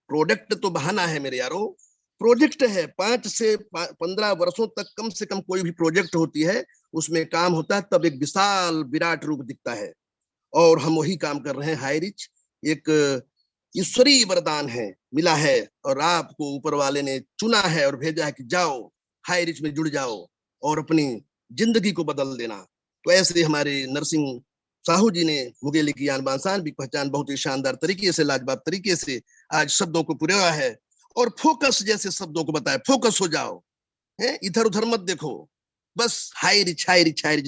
प्रोडक्ट तो बहाना है मेरे यारो, प्रोजेक्ट है। 5 से 15 वर्षों तक कम से कम कोई भी प्रोजेक्ट होती है, उसमें काम होता है, तब एक विशाल विराट रूप दिखता है। और हम वही काम कर रहे हैं। हाई रिच एक ईश्वरीय वरदान है, मिला है, और आपको ऊपर वाले ने चुना है और भेजा है कि जाओ हाई रिच में जुड़ जाओ और अपनी जिंदगी को बदल देना। तो ऐसे हमारे नरसिंह साहू जी ने मुगेली की आन बान शान भी पहचान बहुत ही शानदार तरीके से, लाजवाब तरीके से आज शब्दों को पुरेवा है और फोकस जैसे शब्दों को बताया। फोकस हो जाओ, इधर उधर मत देखो, बस हाई रिच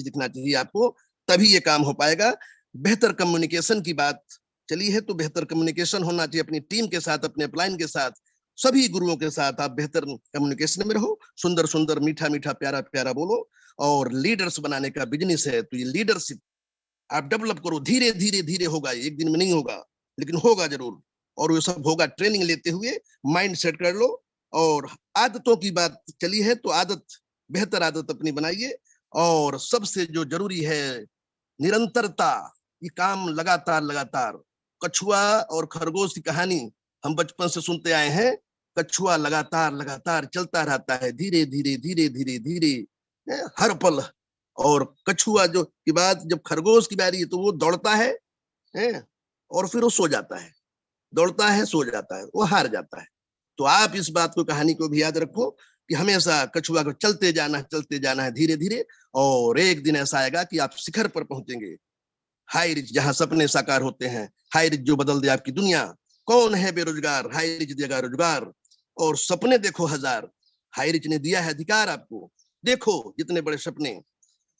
दिखना चाहिए आपको, तभी ये काम हो पाएगा। बेहतर कम्युनिकेशन की बात चली है तो बेहतर कम्युनिकेशन होना चाहिए अपनी टीम के साथ, अपने अपलाइन के साथ, सभी गुरुओं के साथ आप बेहतर कम्युनिकेशन में रहो। सुंदर सुंदर, मीठा मीठा, प्यारा प्यारा बोलो। और लीडर्स बनाने का बिजनेस है तो ये लीडरशिप आप डेवलप करो। धीरे धीरे धीरे होगा, एक दिन में नहीं होगा, लेकिन होगा जरूर। और वो सब होगा ट्रेनिंग लेते हुए। माइंड सेट कर लो। और आदतों की बात चली है तो आदत, बेहतर आदत अपनी बनाइए। और सबसे जो जरूरी है निरंतरता, ये काम लगातार लगातार। कछुआ और खरगोश की कहानी हम बचपन से सुनते आए हैं। कछुआ लगातार लगातार चलता रहता है, धीरे धीरे धीरे धीरे धीरे, हर पल। और कछुआ जो की बात, जब खरगोश की बारी है तो वो दौड़ता है, और फिर वो सो जाता है, दौड़ता है सो जाता है, वो हार जाता है। तो आप इस बात को, कहानी को भी याद रखो कि हमेशा कछुआ को चलते जाना है धीरे धीरे। और एक दिन ऐसा आएगा कि आप शिखर पर पहुंचेंगे। हाई रिच जहां सपने साकार होते हैं, हाई रिच जो बदल दे आपकी दुनिया। कौन है बेरोजगार, हाई रिच देगा रोजगार। और सपने देखो हजार, हाई रिच ने दिया है अधिकार आपको, देखो जितने बड़े सपने।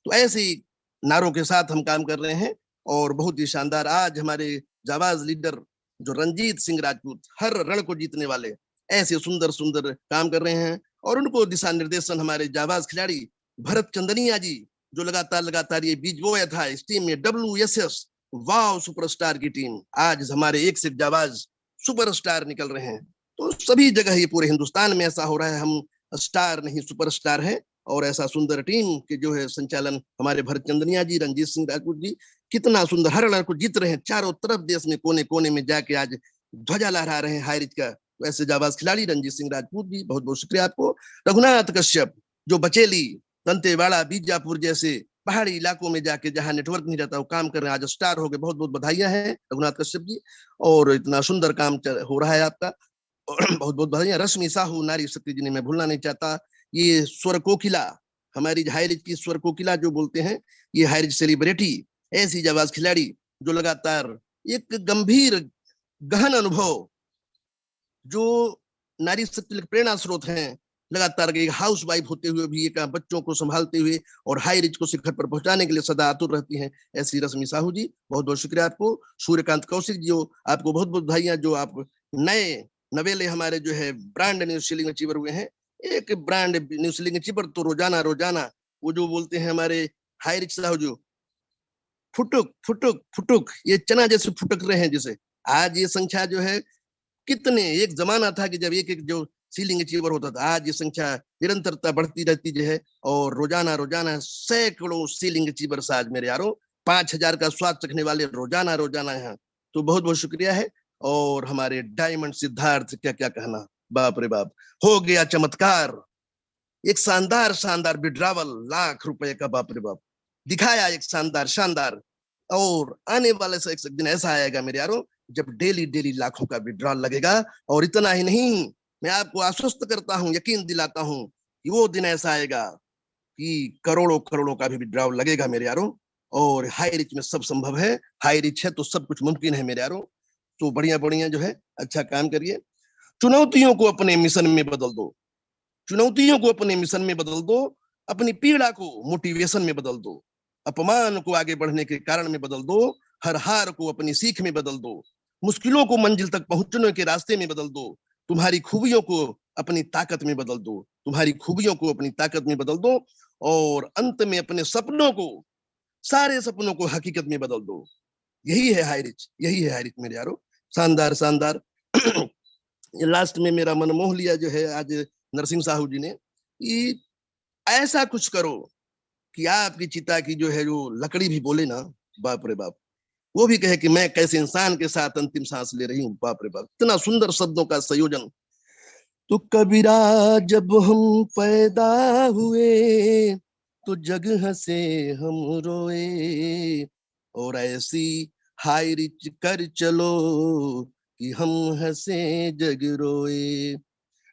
तो ऐसे ही नारों के साथ हम काम कर रहे हैं और बहुत ही शानदार। आज हमारे जाबाज लीडर जो रंजीत सिंह राजपूत, हर रण को जीतने वाले, ऐसे सुंदर सुंदर काम कर रहे हैं। और उनको दिशा निर्देशन हमारे जाबाज खिलाड़ी भरत चंदनिया जी, जो लगातार लगातार ये बीज बोया था इस टीम में। WSS वाव सुपरस्टार की टीम, आज हमारे एक से जाबाज सुपरस्टार निकल रहे हैं। तो सभी जगह ये पूरे हिंदुस्तान में ऐसा हो रहा है, हम स्टार नहीं सुपरस्टार है। और ऐसा सुंदर टीम के जो है संचालन हमारे भरत चंदनिया जी, रंजीत सिंह राजपूत जी, कितना सुंदर हर रण को जीत रहे हैं। चारों तरफ देश में कोने कोने में जाके आज ध्वजा लहरा रहे हैं हाई रिच का। वैसे जाबाज खिलाड़ी रंजीत सिंह राजपूत जी, बहुत बहुत शुक्रिया आपको। रघुनाथ कश्यप जो बचेली, दंतेवाड़ा, बीजापुर जैसे पहाड़ी इलाकों में जाके जहां नेटवर्क नहीं रहता वो काम कर रहे हैं, आज स्टार हो गए। बहुत बहुत बधाइयां हैं रघुनाथ कश्यप जी, और इतना सुंदर काम हो रहा है आपका। बहुत बहुत बधाइयां। रश्मि साहू नारी शक्ति जी ने मैं भूलना नहीं चाहता। ये स्वर कोकिला, हमारी हाई रिच की स्वर कोकिला जो बोलते हैं, ये हाई रिच सेलिब्रिटी, ऐसी जाबाज खिलाड़ी जो लगातार एक गंभीर गहन अनुभव, जो नारी शक्ति प्रेरणा स्रोत हैं, लगातार एक हाउस वाइफ होते हुए भी एक बच्चों को संभालते हुए और हाई रिच को शिखर पर पहुंचाने के लिए सदा आतुर रहती हैं, ऐसी रश्मि साहू जी, बहुत बहुत शुक्रिया आपको। सूर्यकांत कौशिक जी, आपको बहुत बहुत बधाइयां, जो आप नए नवेले हमारे जो है ब्रांड न्यू सीलिंग अचीवर हुए हैं। एक ब्रांड न्यू सीलिंग अचीवर तो रोजाना रोजाना वो जो बोलते हैं हमारे हाई रिच साहू जो, फुटुक फुटुक फुटुक, ये चना जैसे फुटक रहे हैं जैसे। आज ये संख्या जो है कितने, एक जमाना था कि जब एक एक जो सीलिंग अचीवर होता था, आज ये संख्या निरंतरता बढ़ती रहती जो है। और रोजाना रोजाना सैकड़ों सीलिंग अचीवर्स आज मेरे यारों 5,000 का स्वाद चखने वाले रोजाना रोजाना यहाँ, तो बहुत बहुत शुक्रिया है। और हमारे डायमंड सिद्धार्थ, क्या क्या कहना, बाप रे बाप, हो गया चमत्कार। एक शानदार शानदार विड्रावल, लाख रुपए का, बाप रे बाप, दिखाया एक शानदार शानदार। और आने वाले से एक दिन ऐसा आएगा मेरे यारों, जब डेली डेली लाखों का विड्रॉल लगेगा। और इतना ही नहीं, मैं आपको आश्वस्त करता हूं, यकीन दिलाता हूं कि वो दिन ऐसा आएगा कि करोड़ों करोड़ों का भी विड्रॉल लगेगा मेरे यारों। और हाई रिच में सब संभव है, हाई रिच है तो सब कुछ मुमकिन है मेरे यारों। तो बढ़िया बढ़िया जो है अच्छा काम करिए। चुनौतियों को अपने मिशन में बदल दो, चुनौतियों को अपने मिशन में बदल दो, अपनी पीड़ा को मोटिवेशन में बदल दो, अपमान को आगे बढ़ने के कारण में बदल दो, हर हार को अपनी सीख में बदल दो, मुश्किलों को मंजिल तक पहुंचने के रास्ते में बदल दो, तुम्हारी खूबियों को अपनी ताकत में बदल दो, तुम्हारी खूबियों को अपनी ताकत में बदल दो, और अंत में अपने सपनों को, सारे सपनों को हकीकत में बदल दो। यही है हाई रिच, यही है हाई रिच मेरे यारो। शानदार शानदार। लास्ट में मेरा मन मोह लिया जो है आज नरसिंह साहू जी ने, कि ऐसा कुछ करो कि आपकी चिता की जो है, जो लकड़ी भी बोले ना, बाप रे बाप, वो भी कहे कि मैं कैसे इंसान के साथ अंतिम सांस ले रही हूँ। बाप रे बाप, इतना सुंदर शब्दों का संयोजन। तो कबीरा जब हम पैदा हुए तो जग हंसे हम रोए, और ऐसी हाई रिच कर चलो कि हम हंसे जग रोए,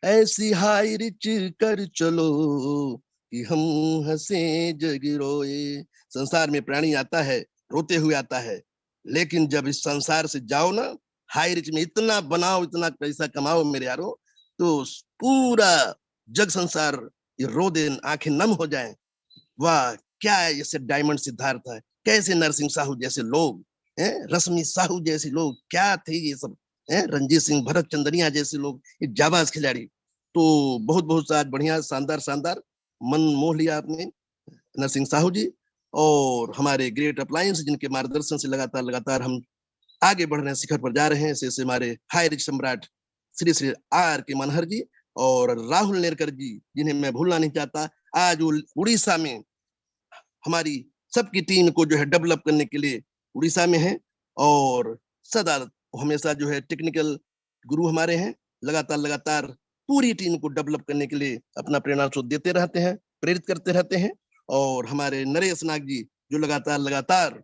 ऐसी हाई रिच कर चलो कि हम हंसे जग रोए। संसार में प्राणी आता है, रोते हुए आता है, लेकिन जब इस संसार से जाओ ना, हाई रिच में इतना बनाओ, इतना पैसा कमाओ मेरे यारो, तो पूरा जग संसार ये रो दे, आंखें नम हो जाएं। वाह, क्या ऐसे डायमंड सिद्धार्थ है, कैसे नरसिंह साहू जैसे लोग हैं, रश्मि साहू जैसे लोग, क्या थे ये सब, हैं, रणजीत सिंह, भरत चंद्रनिया जैसे लोग, ये जाबाज खिलाड़ी। तो बहुत बहुत आज बढ़िया, शानदार शानदार, मन मोह लिया आपने नरसिंह साहू जी। और हमारे ग्रेट अप्लायंस जिनके मार्गदर्शन से लगातार लगातार हम आगे बढ़ रहे हैं, शिखर पर जा रहे हैं, ऐसे हमारे हाई रिच सम्राट श्री श्री आर के मनहर जी और राहुल नेरकर जी, जिन्हें मैं भूलना नहीं चाहता। आज वो उड़ीसा में हमारी सबकी टीम को जो है डेवलप करने के लिए उड़ीसा में है, और सदा हमेशा जो है टेक्निकल गुरु हमारे हैं, लगातार लगातार पूरी टीम को डेवलप करने के लिए अपना प्रेरणा स्रोत देते रहते हैं, प्रेरित करते रहते हैं। और हमारे नरेश नाग जी जो लगातार लगातार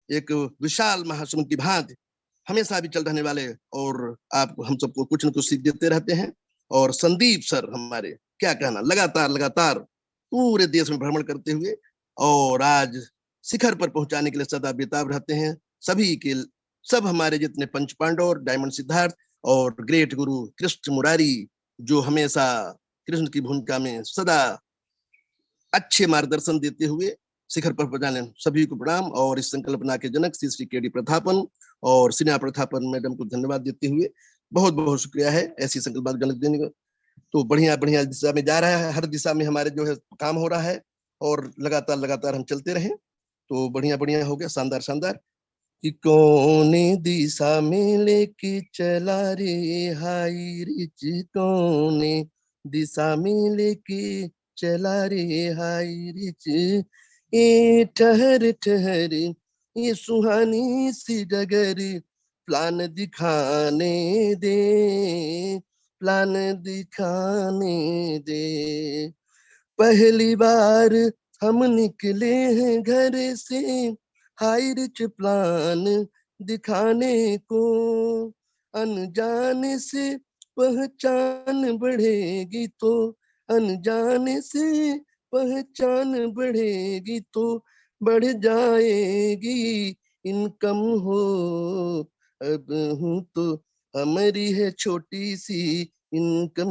एक विशाल महासमुद्र की भांति हमेशा भी चल रहने वाले, और आप हम सबको कुछ न कुछ सीख देते रहते हैं। और संदीप सर हमारे, क्या कहना, लगातार लगातार पूरे देश में भ्रमण करते हुए और आज शिखर पर पहुंचाने के लिए सदा बेताब रहते हैं। सभी के सब हमारे जितने पंच पांडव और डायमंड सिद्धार्थ और ग्रेट गुरु कृष्ण मुरारी, जो हमेशा कृष्ण की भूमिका में सदा अच्छे मार्गदर्शन देते हुए शिखर पर पहुंचाने, सभी को प्रणाम। और इस संकल्पना के जनक श्री श्री केडी प्रथापन और सिन्हा प्रथापन मैडम को धन्यवाद देते हुए बहुत बहुत शुक्रिया है ऐसी संकल्प जनक देने का। तो बढ़िया बढ़िया दिशा में जा रहा है, हर दिशा में हमारे जो है काम हो रहा है, और लगातार लगातार हम चलते रहे तो बढ़िया बढ़िया हो गया, शानदार शानदार। कि कौन दिशा में लेके चला रे हाई रिच, कौन दिशा में लेके चला रे हाई रिच, ये ठहर ठहर ये सुहानी सी डगर, प्लान दिखाने दे, प्लान दिखाने दे। पहली बार हम निकले हैं घर से हाई रिच प्लान दिखाने को, अनजाने से पहचान बढ़ेगी तो, अनजाने से पहचान बढ़ेगी तो बढ़ जाएगी इनकम हो। अब हूँ तो हमारी है छोटी सी इनकम,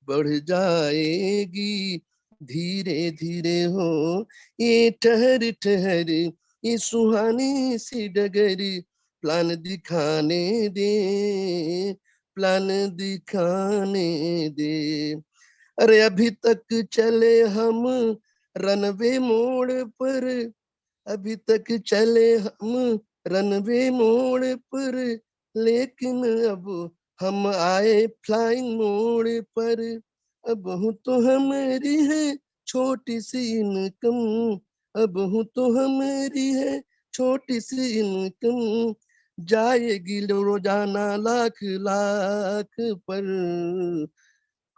बढ़ जाएगी धीरे धीरे हो। ये ठहर ठहर ये सुहानी सी डगर, प्लान दिखाने दे, प्लान दिखाने दे। अरे अभी तक चले हम रनवे मोड़ पर, अभी तक चले हम रनवे मोड़ पर, लेकिन अब हम आए फ्लाइंग मोड़ पर। अब हूँ तो हमारी है छोटी सी इनकम, अब हूँ तो हमारी है छोटी सी इनकम, जाएगी रोजाना लाख लाख पर,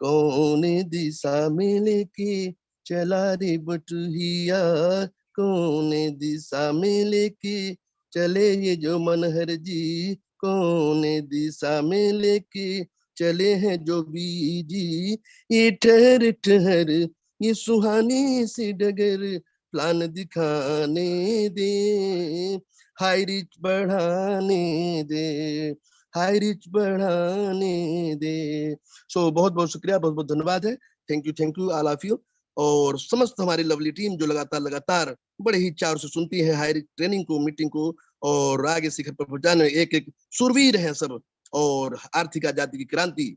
कौन दिशा में लेके चला रे बटुहिया, कौन दिशा में लेके चले ये जो मनहर जी, कौन दिशा में लेके चले हैं जो बीजी, ये ठहर ठहर ये सुहानी सी डगर, प्लान दिखाने दे, हाई रिच बढ़ाने दे, हाई रिच बढ़ाने दे। सो बहुत बहुत शुक्रिया, बहुत बहुत धन्यवाद है। Thank you all of you. और समस्त हमारी लवली टीम जो लगातार बड़े ही चाव से सुनती है हायर ट्रेनिंग को, मीटिंग को, और आगे शिखर पर पहुंचाने एक एक सूरवीर हैं सब। और आर्थिक आजादी की क्रांति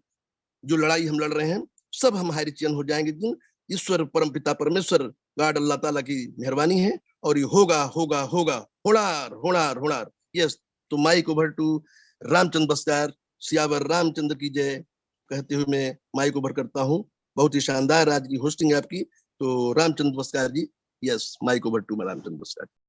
जो लड़ाई हम लड़ रहे हैं, सब हम हायर चयन हो जाएंगे दिन। ईश्वर परम पिता परमेश्वर गॉड अल्लाह ताला की मेहरबानी है, और ये होगा होगा होगा, होणार होणार होणार। यस, तो mic over to Ramchandra बस्कार, Siyavar Ramchandra की जय कहते हुए मैं माइक ओवर करता हूँ। बहुत ही शानदार आज की होस्टिंग है आपकी, तो Ramchandra Baskar ji, yes, mike over to Ramchandra बस्कार।